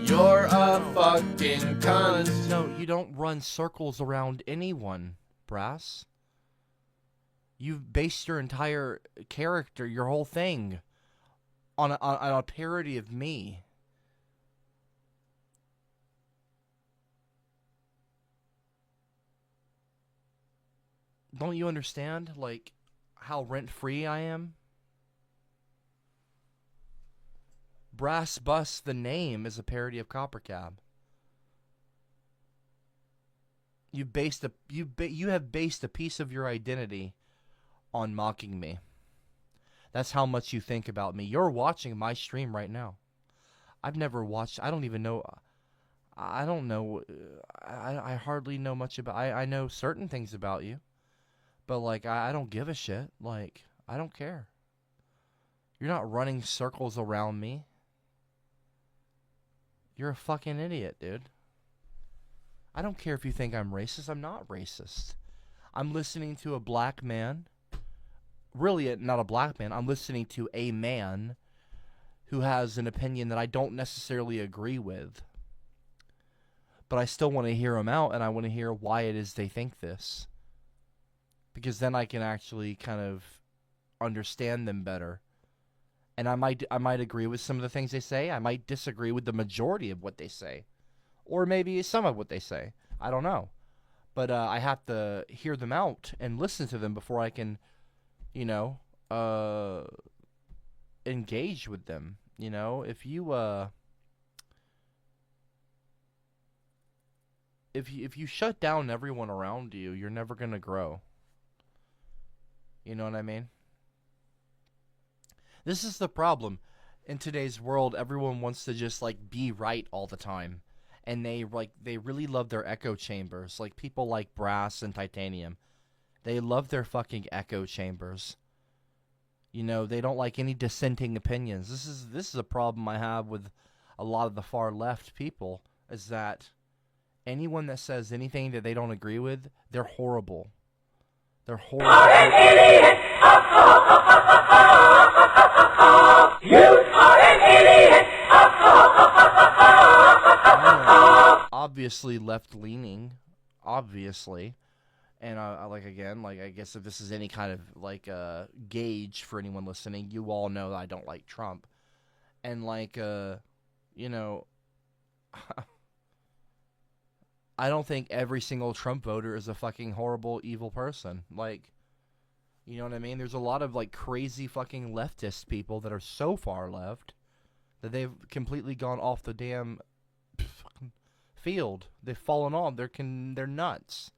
You're a fucking cunt. No, you don't run circles around anyone, Brass. You've based your entire character, your whole thing, on a parody of me. Don't you understand, like, how rent-free I am? Brass Bus, the name, is a parody of CopperCab. You have based a piece of your identity on mocking me. That's how much you think about me. You're watching my stream right now. I've never watched. I don't even know. I don't know. I hardly know much about. I know certain things about you, but like I don't give a shit. Like I don't care. You're not running circles around me. You're a fucking idiot, dude. I don't care if you think I'm racist. I'm not racist. I'm listening to a black man. Really, not a black man. I'm listening to a man who has an opinion that I don't necessarily agree with. But I still want to hear him out, and I want to hear why it is they think this. Because then I can actually kind of understand them better. And I might agree with some of the things they say. I might disagree with the majority of what they say. Or maybe some of what they say. I don't know. But I have to hear them out and listen to them before I can, engage with them. If you shut down everyone around you, you're never going to grow. You know what I mean? This is the problem. In today's world, everyone wants to just be right all the time. And they really love their echo chambers. Like people like Brass and Titanium. They love their fucking echo chambers. They don't like any dissenting opinions. This is a problem I have with a lot of the far left people, is that anyone that says anything that they don't agree with, they're horrible. They're horrible. You are an idiot! I'm obviously left-leaning, obviously. And I guess if this is any kind of gauge for anyone listening, you all know that I don't like Trump. And I don't think every single Trump voter is a fucking horrible, evil person. You know what I mean? There's a lot of crazy fucking leftist people that are so far left that they've completely gone off the damn field. They've fallen off. They're nuts.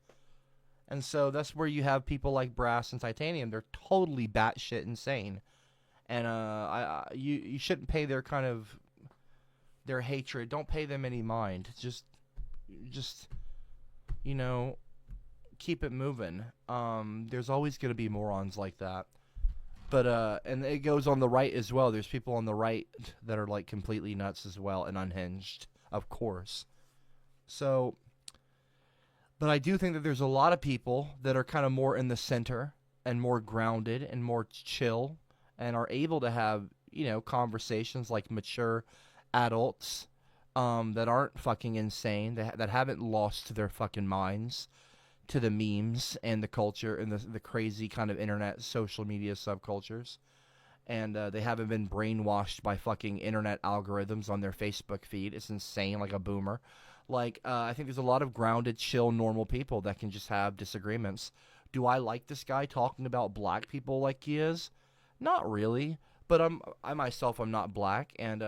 And so that's where you have people like Brass and Titanium. They're totally batshit insane. And you shouldn't pay their hatred. Don't pay them any mind. Just keep it moving. There's always going to be morons like that. But and it goes on the right as well. There's people on the right that are completely nuts as well and unhinged, of course. So, but I do think that there's a lot of people that are kind of more in the center and more grounded and more chill and are able to have, conversations like mature adults that aren't fucking insane, that haven't lost their fucking minds to the memes and the culture and the crazy kind of internet social media subcultures. And they haven't been brainwashed by fucking internet algorithms on their Facebook feed. It's insane, like a boomer. I think there's a lot of grounded, chill, normal people that can just have disagreements. Do I like this guy talking about black people like he is? Not really. But I myself am not black, and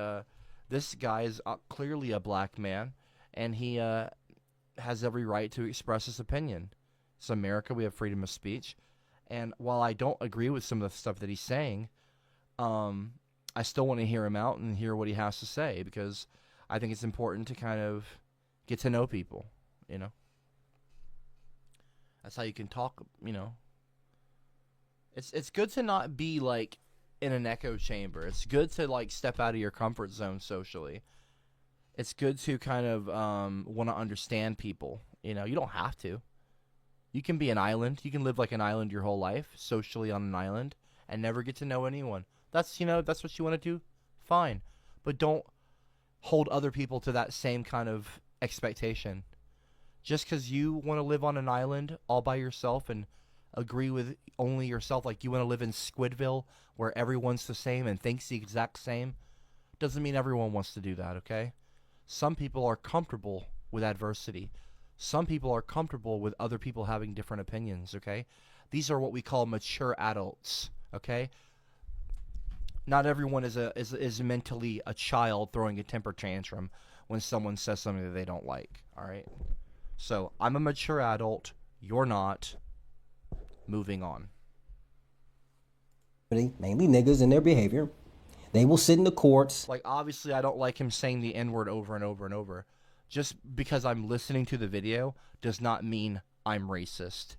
this guy is clearly a black man, and he has every right to express his opinion. It's America. We have freedom of speech. And while I don't agree with some of the stuff that he's saying, I still want to hear him out and hear what he has to say, because I think it's important to kind of get to know people, you know. That's how you can talk, you know. It's good to not be like in an echo chamber. It's good to like step out of your comfort zone socially. It's good to kind of want to understand people. You know, you don't have to. You can be an island. You can live like an island your whole life, socially on an island, and never get to know anyone. That's, you know, that's what you want to do. Fine. But don't hold other people to that same kind of expectation. Just because you want to live on an island all by yourself and agree with only yourself, like you want to live in Squidville where everyone's the same and thinks the exact same, doesn't mean everyone wants to do that, okay? Some people are comfortable with adversity. Some people are comfortable with other people having different opinions, okay? These are what we call mature adults, okay? Not everyone is mentally a child throwing a temper tantrum when someone says something that they don't like, all right? So, I'm a mature adult. You're not. Moving on. Mainly niggas and their behavior. They will sit in the courts. Like, obviously, I don't like him saying the N-word over and over and over. Just because I'm listening to the video does not mean I'm racist.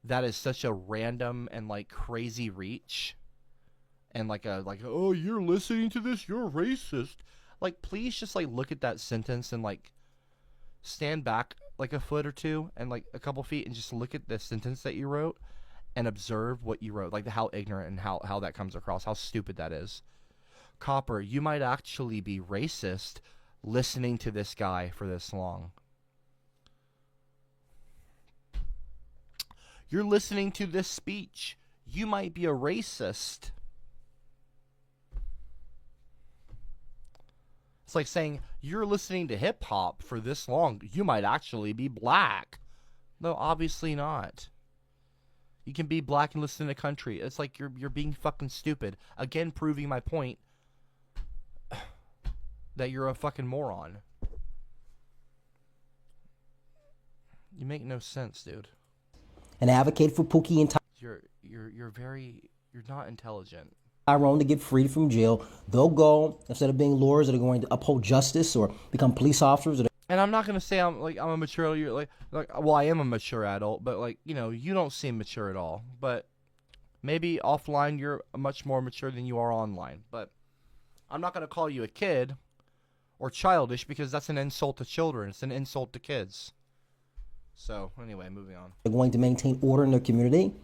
That is such a random and, like, crazy reach. And, like, oh, you're listening to this? You're racist. Like, please just, like, look at that sentence and, like, stand back like a foot or two and like a couple feet and just look at the sentence that you wrote and observe what you wrote, like how ignorant and how that comes across, how stupid that is. Copper, you might actually be racist listening to this guy for this long. You're listening to this speech. You might be a racist. It's like saying, you're listening to hip-hop for this long. You might actually be black. No, obviously not. You can be black and listen to country. It's like you're being fucking stupid. Again, proving my point that you're a fucking moron. You make no sense, dude. And advocate for Pookie and You're not intelligent. Tyrone to get freed from jail. They'll go, instead of being lawyers that are going to uphold justice or become police officers. And I'm not gonna say I'm a mature, well, I am a mature adult, but like, you know, you don't seem mature at all. But maybe offline you're much more mature than you are online. But I'm not gonna call you a kid or childish, because that's an insult to children. It's an insult to kids. So anyway, moving on. They're going to maintain order in their community.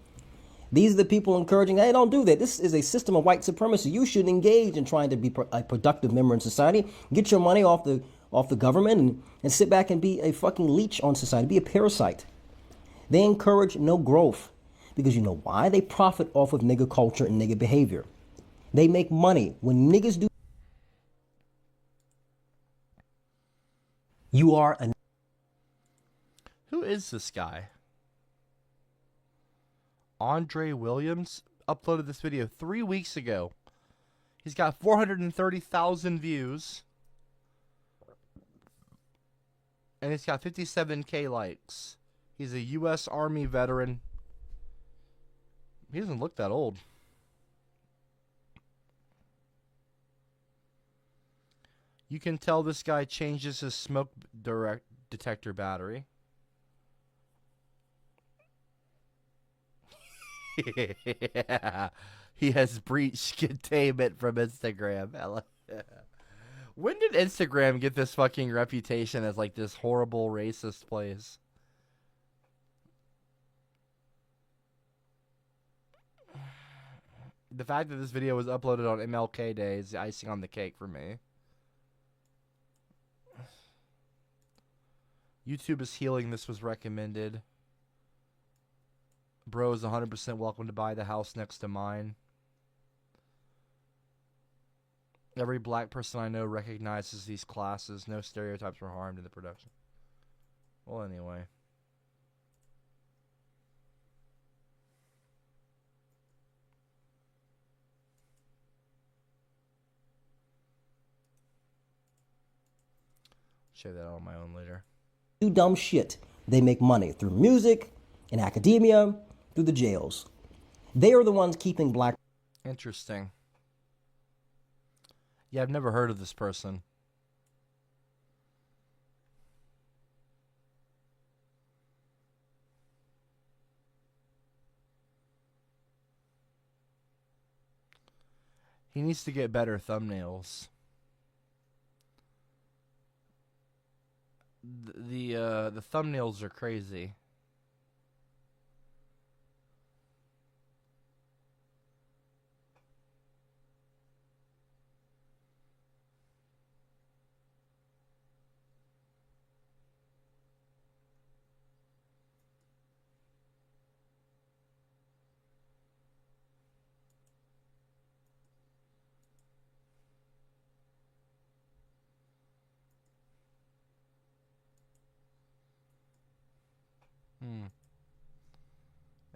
These are the people encouraging, hey, don't do that. This is a system of white supremacy. You should engage in trying to be a productive member in society. Get your money off the government and sit back and be a fucking leech on society. Be a parasite. They encourage no growth. Because you know why? They profit off of nigger culture and nigger behavior. They make money. When niggas do... You are a... Who is this guy? Andre Williams uploaded this video 3 weeks ago. He's got 430,000 views. And he's got 57K likes. He's a U.S. Army veteran. He doesn't look that old. You can tell this guy changes his smoke detector battery. Yeah. He has breached containment from Instagram. When did Instagram get this fucking reputation as like this horrible racist place? The fact that this video was uploaded on MLK Day is the icing on the cake for me. YouTube is healing. This was recommended. Bro is 100% welcome to buy the house next to mine. Every black person I know recognizes these classes. No stereotypes were harmed in the production. Well, anyway. Show that on my own later. Do dumb shit. They make money through music and academia, through the jails. They are the ones keeping black. Interesting. Yeah, I've never heard of this person. He needs to get better thumbnails. The thumbnails are crazy.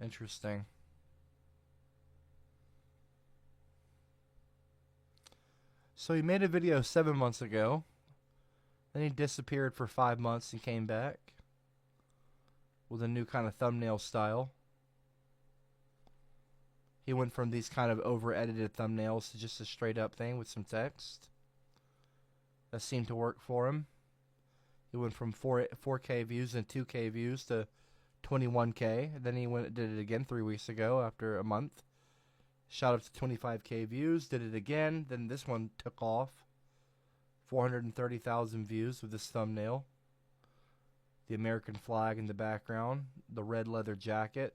Interesting. So he made a video 7 months ago. Then he disappeared for 5 months and came back with a new kind of thumbnail style. He went from these kind of over-edited thumbnails to just a straight-up thing with some text. That seemed to work for him. He went from 4K views and 2K views to 21K. Then he did it again 3 weeks ago after a month. Shot up to 25K views, did it again. Then this one took off. 430,000 views with this thumbnail. The American flag in the background. The red leather jacket.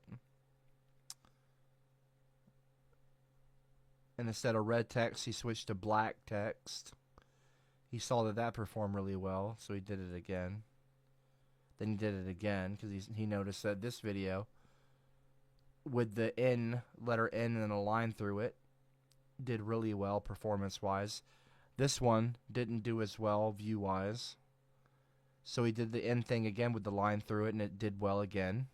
And instead of red text, he switched to black text. He saw that performed really well, so he did it again. Then he did it again because he noticed that this video with the letter N and a line through it did really well performance-wise. This one didn't do as well view-wise. So he did the N thing again with the line through it, and it did well again.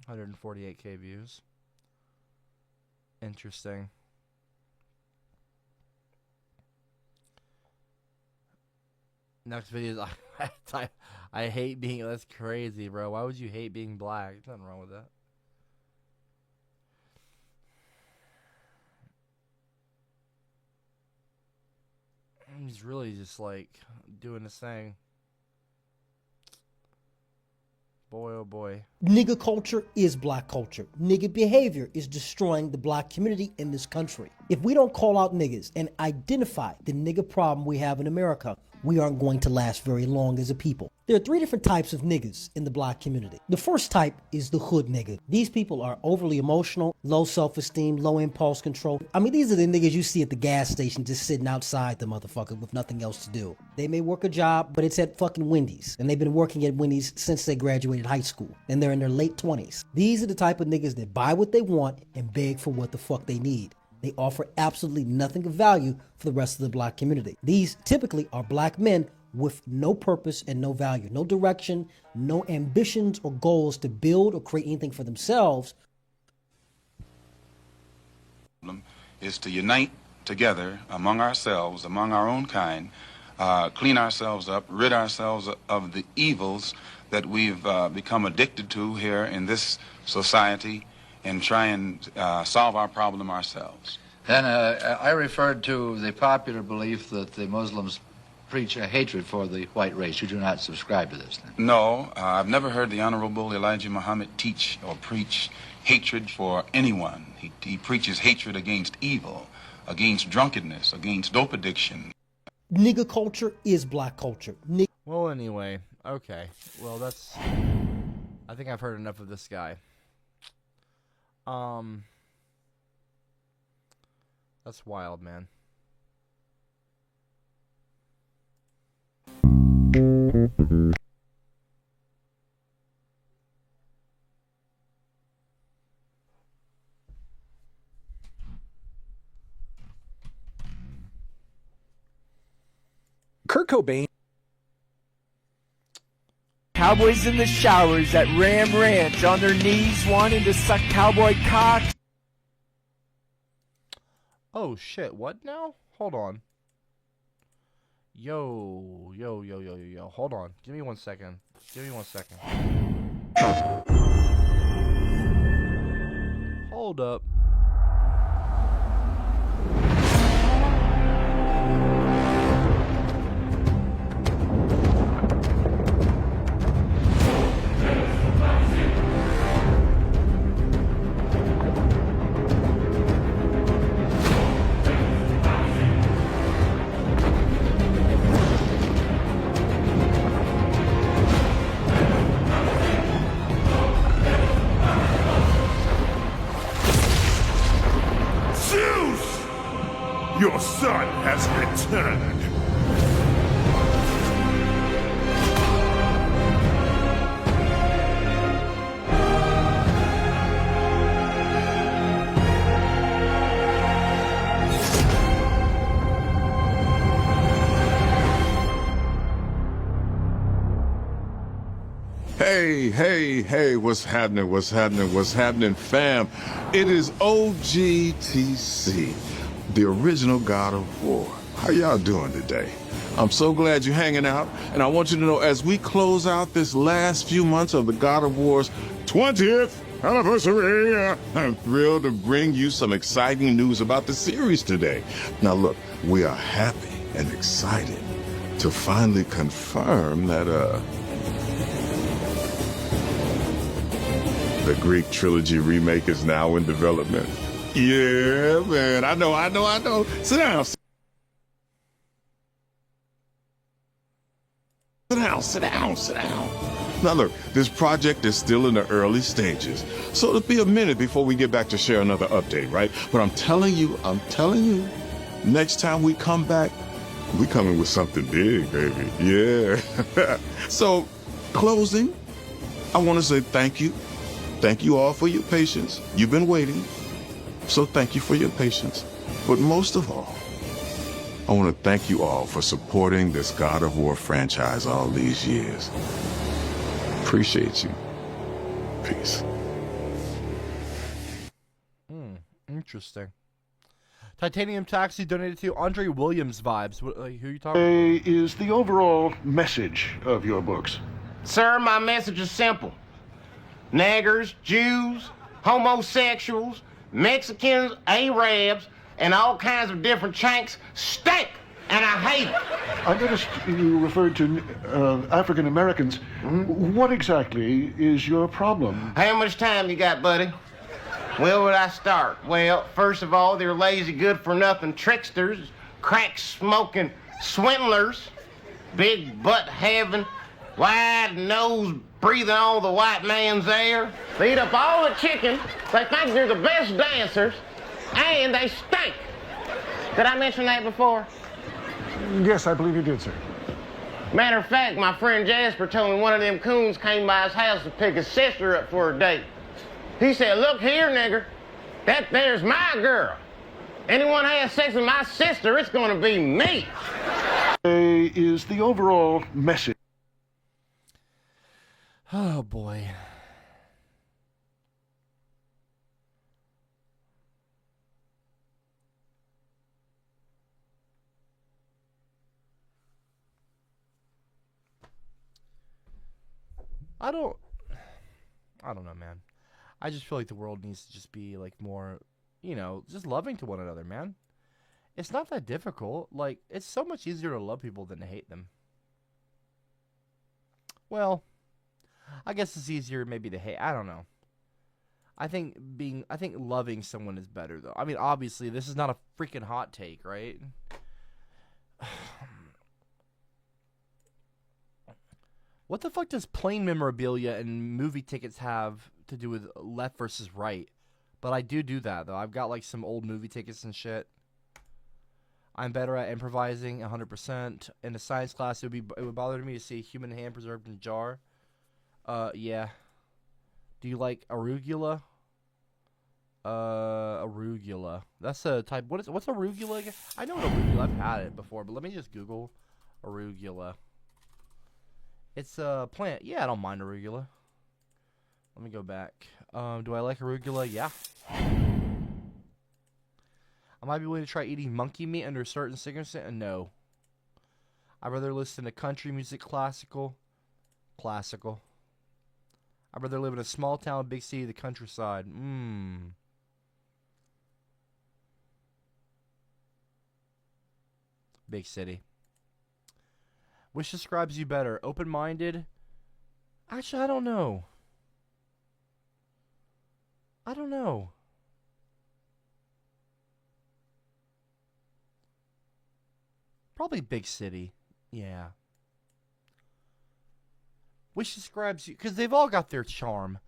148K views. Interesting. Next video is I hate being. That's crazy, bro. Why would you hate being black? There's nothing wrong with that. He's really just like doing his thing. Boy, oh boy. Nigger culture is black culture. Nigger behavior is destroying the black community in this country. If we don't call out niggers and identify the nigger problem we have in America, we aren't going to last very long as a people. There are 3 different types of niggers in the black community. The first type is the hood nigger. These people are overly emotional, low self-esteem, low impulse control. I mean, these are the niggas you see at the gas station just sitting outside the motherfucker with nothing else to do. They may work a job, but it's at fucking Wendy's. And they've been working at Wendy's since they graduated high school. And they're in their late 20s. These are the type of niggas that buy what they want and beg for what the fuck they need. They offer absolutely nothing of value for the rest of the black community. These typically are black men with no purpose and no value, no direction, no ambitions or goals to build or create anything for themselves. Is to unite together among ourselves, among our own kind, clean ourselves up, rid ourselves of the evils that we've become addicted to here in this society, and try and solve our problem ourselves. And I referred to the popular belief that the Muslims preach a hatred for the white race. You do not subscribe to this, then? No, I've never heard the Honorable Elijah Muhammad teach or preach hatred for anyone. He preaches hatred against evil, against drunkenness, against dope addiction. Nigger culture is black culture. Well, anyway, okay. Well, I think I've heard enough of this guy. That's wild, man. Kurt Cobain. Cowboys in the showers at Ram Ranch on their knees wanting to suck cowboy cock. Oh shit, what now? Hold on. Yo. Hold on. Give me 1 second. Hold up. Zeus! Your son has returned. Hey, what's happening, fam? It is OGTC, the original God of War. How y'all doing today? I'm so glad you're hanging out, and I want you to know as we close out this last few months of the God of War's 20th anniversary, I'm thrilled to bring you some exciting news about the series today. Now look, we are happy and excited to finally confirm that, the Greek trilogy remake is now in development. Yeah, man, I know. Sit down. Sit down. Now look, this project is still in the early stages, so it'll be a minute before we get back to share another update, right? But I'm telling you, next time we come back, we coming with something big, baby. Yeah. So, closing, I want to say thank you. Thank you all for your patience. You've been waiting, so thank you for your patience. But most of all, I want to thank you all for supporting this God of War franchise all these years. Appreciate you. Peace. Interesting. Titanium Taxi donated to Andre Williams vibes. What, like, who are you talking about? Is the overall message of your books? Sir, my message is simple. Niggers, Jews, homosexuals, Mexicans, Arabs, and all kinds of different chanks stink, and I hate it. I noticed you referred to African Americans. What exactly is your problem? How much time you got, buddy? Where would I start? Well, first of all, they're lazy, good-for-nothing tricksters, crack-smoking swindlers, big butt-having, wide-nose breathing all the white man's air. They eat up all the chicken. They think they're the best dancers, and they stink. Did I mention that before? Yes, I believe you did, sir. Matter of fact, my friend Jasper told me one of them coons came by his house to pick his sister up for a date. He said, "Look here, nigger, that there's my girl. Anyone has sex with my sister, it's gonna be me." Is the overall message? Oh boy. I don't know, man. I just feel like the world needs to just be like more, just loving to one another, man. It's not that difficult. Like, it's so much easier to love people than to hate them. Well, I guess it's easier maybe to hate. I don't know. I think loving someone is better, though. I mean, obviously, this is not a freaking hot take, right? What the fuck does plane memorabilia and movie tickets have to do with left versus right? But I do that, though. I've got, like, some old movie tickets and shit. I'm better at improvising 100%. In a science class, it would bother me to see a human hand preserved in a jar. Yeah. Do you like arugula? Arugula. That's a type. What's arugula again? I know what arugula. I've had it before, but let me just Google arugula. It's a plant. Yeah, I don't mind arugula. Let me go back. Do I like arugula? Yeah. I might be willing to try eating monkey meat under a certain circumstance. No. I'd rather listen to country music, classical. I'd rather live in a small town, big city, the countryside. Big city. Which describes you better? Open-minded? Actually, I don't know. I don't know. Probably big city. Yeah. Which describes you... Because they've all got their charm.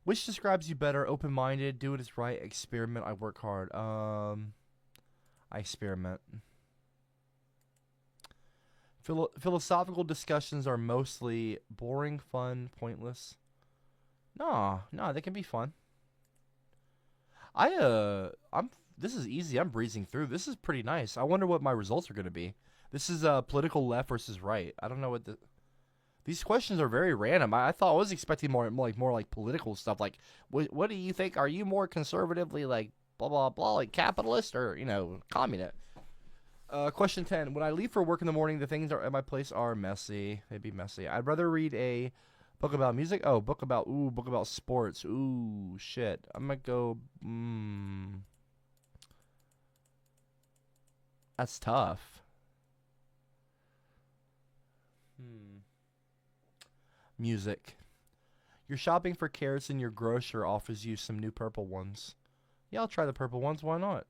Which describes you better? Open-minded, do what is right, experiment, I work hard. I experiment. Philosophical discussions are mostly boring, fun, pointless. No, they can be fun. This is easy. I'm breezing through. This is pretty nice. I wonder what my results are going to be. This is political left versus right. I don't know what these questions are very random. I thought I was expecting more like political stuff. Like, what do you think? Are you more conservatively like blah blah blah, like capitalist or communist? Question 10. When I leave for work in the morning, the things at my place are messy. They'd be messy. I'd rather read a book about music. Oh, book about sports. Ooh, shit. I'm gonna go. That's tough. Music. You're shopping for carrots and your grocer offers you some new purple ones. Yeah, I'll try the purple ones. Why not?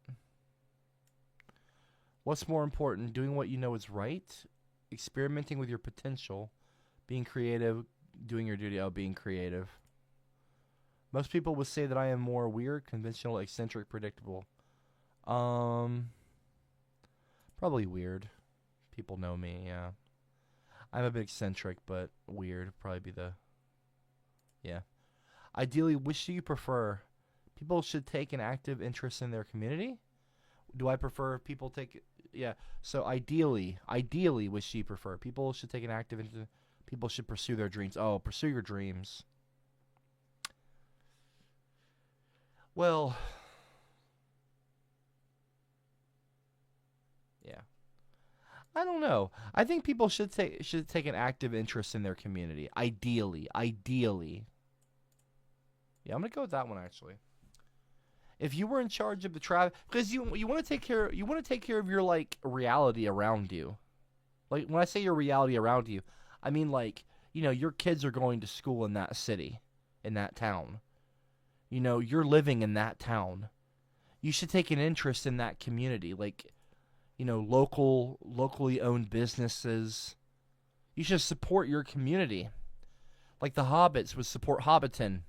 What's more important, doing what you know is right, experimenting with your potential, being creative, doing your duty? Oh, being creative. Most people would say that I am more weird, conventional, eccentric, predictable. Probably weird. People know me, yeah. I'm a bit eccentric, but weird would probably be the... Yeah. Ideally, which do you prefer? People should take an active interest in their community? Do I prefer people take... Yeah, so ideally, which do you prefer? People should take an active interest... People should pursue their dreams. Oh, pursue your dreams. Well... Yeah. I don't know. I think people should take an active interest in their community. Ideally. Yeah, I'm gonna go with that one actually. If you were in charge of the traffic, because you want to take care of your like reality around you. Like when I say your reality around you, I mean like your kids are going to school in that city, in that town. You're living in that town. You should take an interest in that community, like locally owned businesses. You should support your community, like the hobbits would support Hobbiton.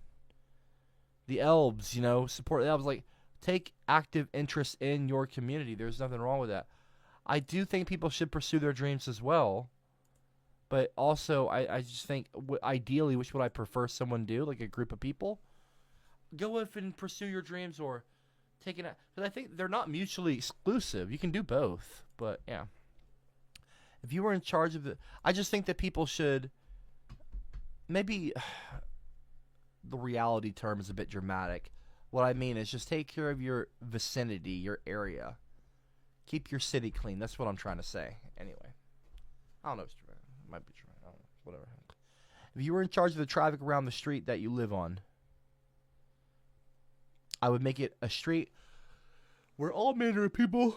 The elves, support the elves. Like, take active interest in your community. There's nothing wrong with that. I do think people should pursue their dreams as well. But also, I just think, ideally, which would I prefer someone do? Like a group of people? Go up and pursue your dreams or take it out. Because I think they're not mutually exclusive. You can do both. But, yeah. If you were in charge of I just think that people should maybe... The reality term is a bit dramatic. What I mean is just take care of your vicinity, your area. Keep your city clean. That's what I'm trying to say. Anyway. I don't know if it's true. It might be true. I don't know. Whatever. If you were in charge of the traffic around the street that you live on, I would make it a street where all manner of people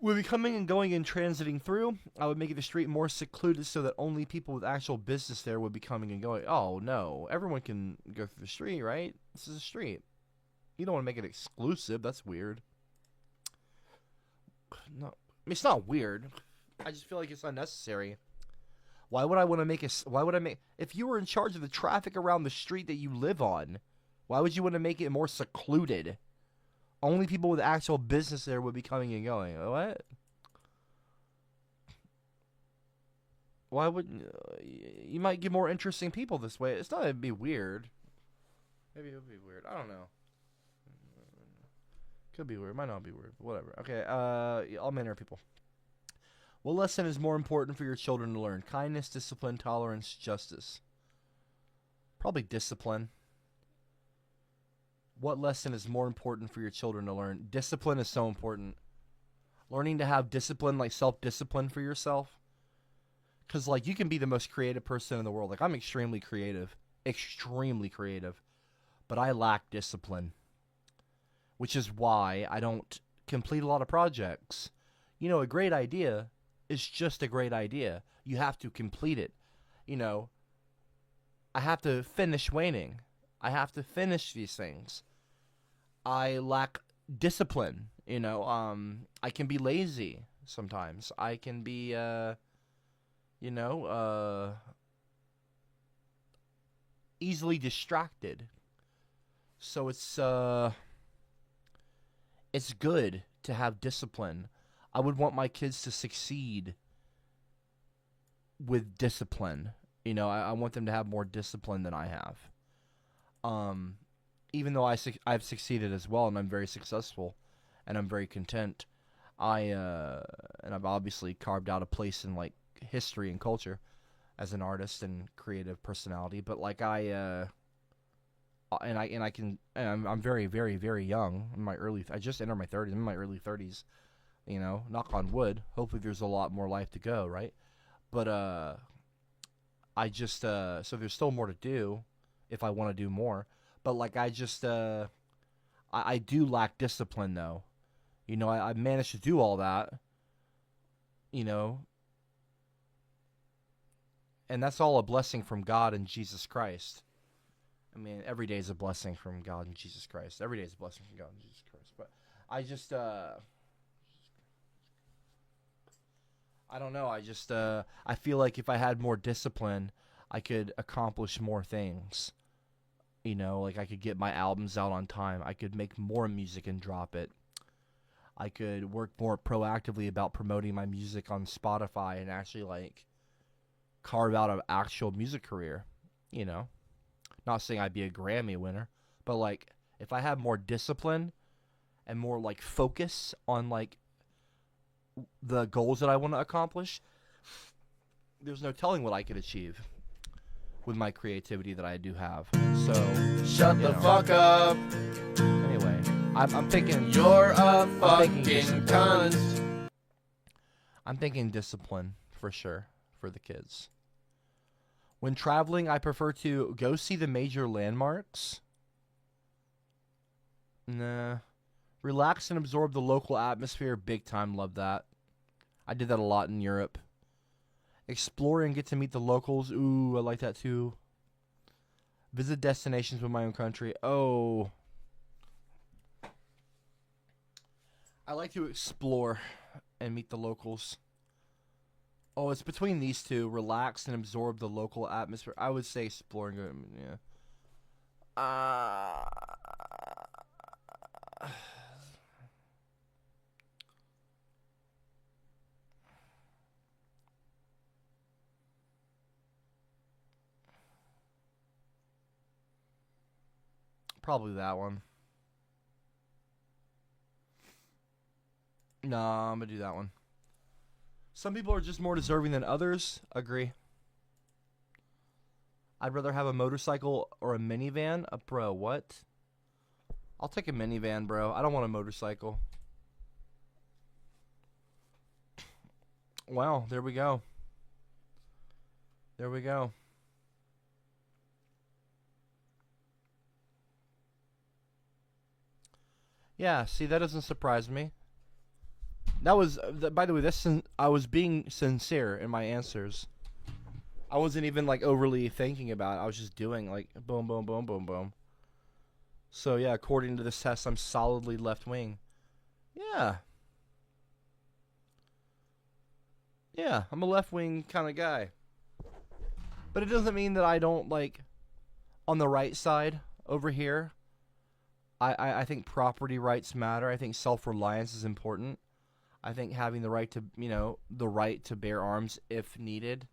will be coming and going and transiting through. I would make the street more secluded so that only people with actual business there would be coming and going. Oh, no. Everyone can go through the street, right? This is a street. You don't want to make it exclusive. That's weird. No. I mean, it's not weird. I just feel like it's unnecessary. Why would I want to make if you were in charge of the traffic around the street that you live on, why would you want to make it more secluded? Only people with actual business there would be coming and going. What? Why wouldn't you might get more interesting people this way? It's not gonna be weird. Maybe it'll be weird. I don't know. Could be weird. Might not be weird. Whatever. Okay. All manner of people. What lesson is more important for your children to learn? Kindness, discipline, tolerance, justice. Probably discipline. What lesson is more important for your children to learn? Discipline is so important. Learning to have discipline, like self-discipline for yourself. Because, like, you can be the most creative person in the world. Like, I'm extremely creative. But I lack discipline. Which is why I don't complete a lot of projects. You know, a great idea is just a great idea. You have to complete it. You know, I have to finish waning. I have to finish these things. I lack discipline. You know, I can be lazy sometimes. I can be, easily distracted. So it's good to have discipline. I would want my kids to succeed with discipline. You know, I want them to have more discipline than I have. Even though I've succeeded as well, and I'm very successful, and I'm very content. And I've obviously carved out a place in like history and culture as an artist and creative personality. But like I'm very, very, very young. I just entered my 30s. I'm in my early 30s. You know, knock on wood. Hopefully, there's a lot more life to go, right? But so there's still more to do if I want to do more. But like I do lack discipline though. You know, I managed to do all that. You know, and that's all a blessing from God and Jesus Christ. I mean, every day is a blessing from God and Jesus Christ. Every day is a blessing from God and Jesus Christ. But I just, I don't know. I feel like if I had more discipline, I could accomplish more things. You know, like I could get my albums out on time. I could make more music and drop it. I could work more proactively about promoting my music on Spotify and actually like carve out an actual music career. You know, not saying I'd be a Grammy winner, but like if I had more discipline and more like focus on like the goals that I want to accomplish, there's no telling what I could achieve with my creativity that I do have. So shut the fuck up. Anyway, I'm thinking you're a fucking cunt. I'm thinking discipline for sure for the kids. When traveling, I prefer to go see the major landmarks. Nah. Relax and absorb the local atmosphere. Big time love that. I did that a lot in Europe. Explore and get to meet the locals. Ooh, I like that too. Visit destinations with my own country. Oh. I like to explore and meet the locals. Oh, it's between these two. Relax and absorb the local atmosphere. I would say explore and go, yeah. Probably that one. No, I'm going to do that one. Some people are just more deserving than others. Agree. I'd rather have a motorcycle or a minivan. Bro, what? I'll take a minivan, bro. I don't want a motorcycle. Wow, there we go. There we go. Yeah, see, that doesn't surprise me. That was, by the way, I was being sincere in my answers. I wasn't even, like, overly thinking about it. I was just doing, like, boom, boom, boom, boom, boom. So, yeah, according to this test, I'm solidly left-wing. Yeah. Yeah, I'm a left-wing kind of guy. But it doesn't mean that I don't, like, on the right side over here, I think property rights matter. I think self-reliance is important. I think having the right to, the right to bear arms if needed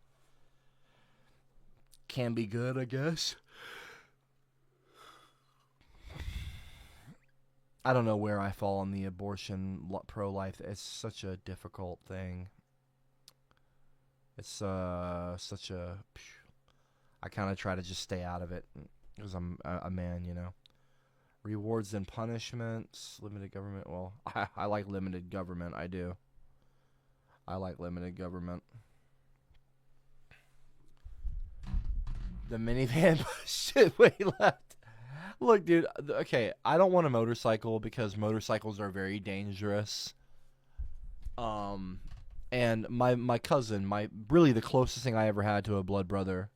can be good, I guess. I don't know where I fall on the abortion pro-life. It's such a difficult thing. It's such a... I kind of try to just stay out of it because I'm a man, Rewards and punishments, limited government. Well, I like limited government. I do. I like limited government. The minivan shit way left. Look, dude. Okay, I don't want a motorcycle because motorcycles are very dangerous. And my cousin, really the closest thing I ever had to a blood brother,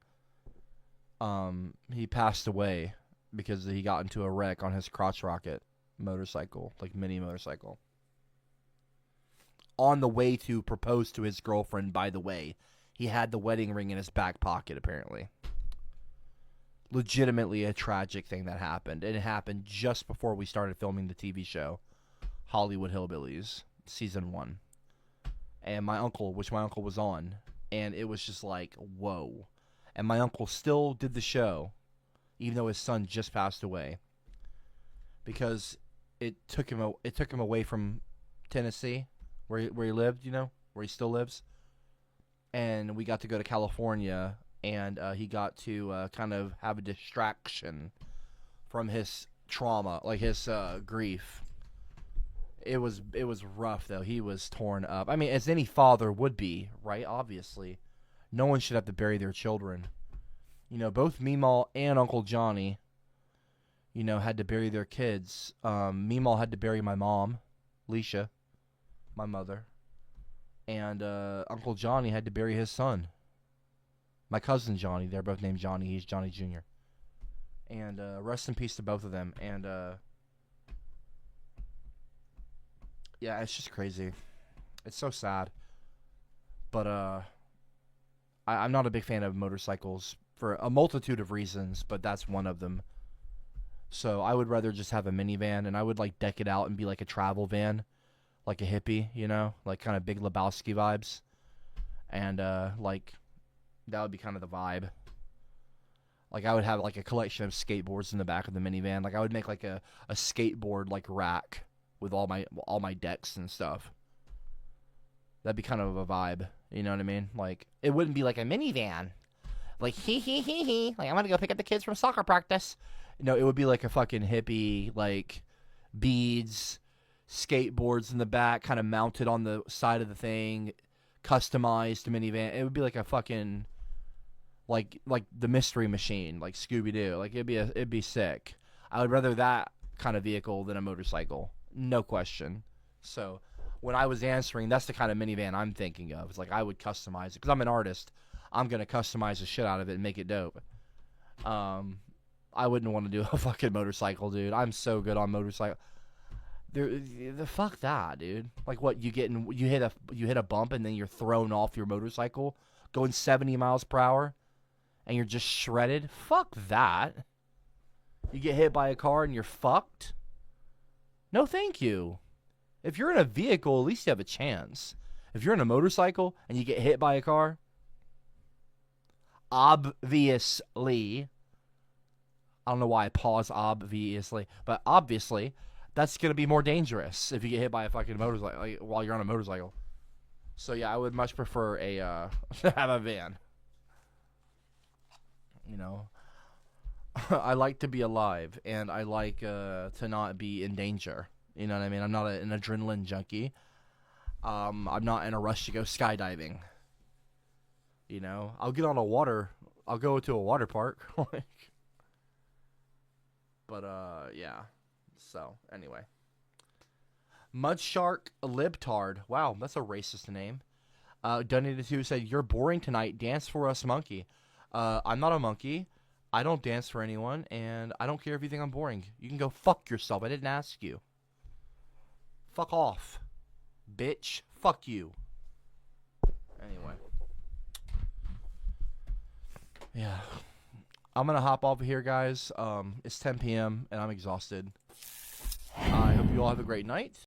he passed away because he got into a wreck on his crotch rocket motorcycle, like mini motorcycle. On the way to propose to his girlfriend, by the way. He had the wedding ring in his back pocket, apparently. Legitimately a tragic thing that happened. And it happened just before we started filming the TV show, Hollywood Hillbillies, Season 1. And my uncle was on. And it was just like, whoa. And my uncle still did the show, even though his son just passed away. Because it took him away from Tennessee, where he lived, where he still lives. And we got to go to California, and he got to kind of have a distraction from his trauma, like his grief. It was rough, though. He was torn up. I mean, as any father would be, right? Obviously. No one should have to bury their children. Both Meemaw and Uncle Johnny, had to bury their kids. Meemaw had to bury my mom, Leisha, my mother. And Uncle Johnny had to bury his son. My cousin Johnny. They're both named Johnny. He's Johnny Jr. And rest in peace to both of them. And yeah, it's just crazy. It's so sad. But I'm not a big fan of motorcycles for a multitude of reasons, but that's one of them. So I would rather just have a minivan, and I would like deck it out and be like a travel van. Like a hippie, like kind of Big Lebowski vibes. And, like, that would be kind of the vibe. Like, I would have, like, a collection of skateboards in the back of the minivan. Like, I would make, like, a skateboard, like, rack with all my decks and stuff. That'd be kind of a vibe. You know what I mean? Like, it wouldn't be like a minivan. Like, he. Like, I'm gonna go pick up the kids from soccer practice. No, it would be like a fucking hippie, like, beads, skateboards in the back, kind of mounted on the side of the thing, customized minivan. It would be like a fucking, like the Mystery Machine, like Scooby-Doo. Like it'd be sick. I would rather that kind of vehicle than a motorcycle, no question. So when I was answering, that's the kind of minivan I'm thinking of. It's like I would customize it because I'm an artist. I'm gonna customize the shit out of it and make it dope. I wouldn't want to do a fucking motorcycle, dude. I'm so good on motorcycle. The fuck that, dude. Like what, you hit a bump and then you're thrown off your motorcycle going 70 miles per hour and you're just shredded? Fuck that. You get hit by a car and you're fucked? No, thank you. If you're in a vehicle, at least you have a chance. If you're in a motorcycle and you get hit by a car, obviously, I don't know why I pause obviously, but obviously, that's going to be more dangerous if you get hit by a fucking motorcycle, like, while you're on a motorcycle. So yeah, I would much prefer have a van. I like to be alive, and I like to not be in danger. You know what I mean? I'm not an adrenaline junkie. I'm not in a rush to go skydiving. I'll go to a water park. But yeah. So anyway, Mudshark Libtard. Wow, that's a racist name. Dunny2 said, "You're boring tonight. Dance for us, monkey." I'm not a monkey. I don't dance for anyone, and I don't care if you think I'm boring. You can go fuck yourself. I didn't ask you. Fuck off, bitch. Fuck you. Anyway. Yeah. I'm going to hop off of here, guys. It's 10 p.m., and I'm exhausted. I hope you all have a great night.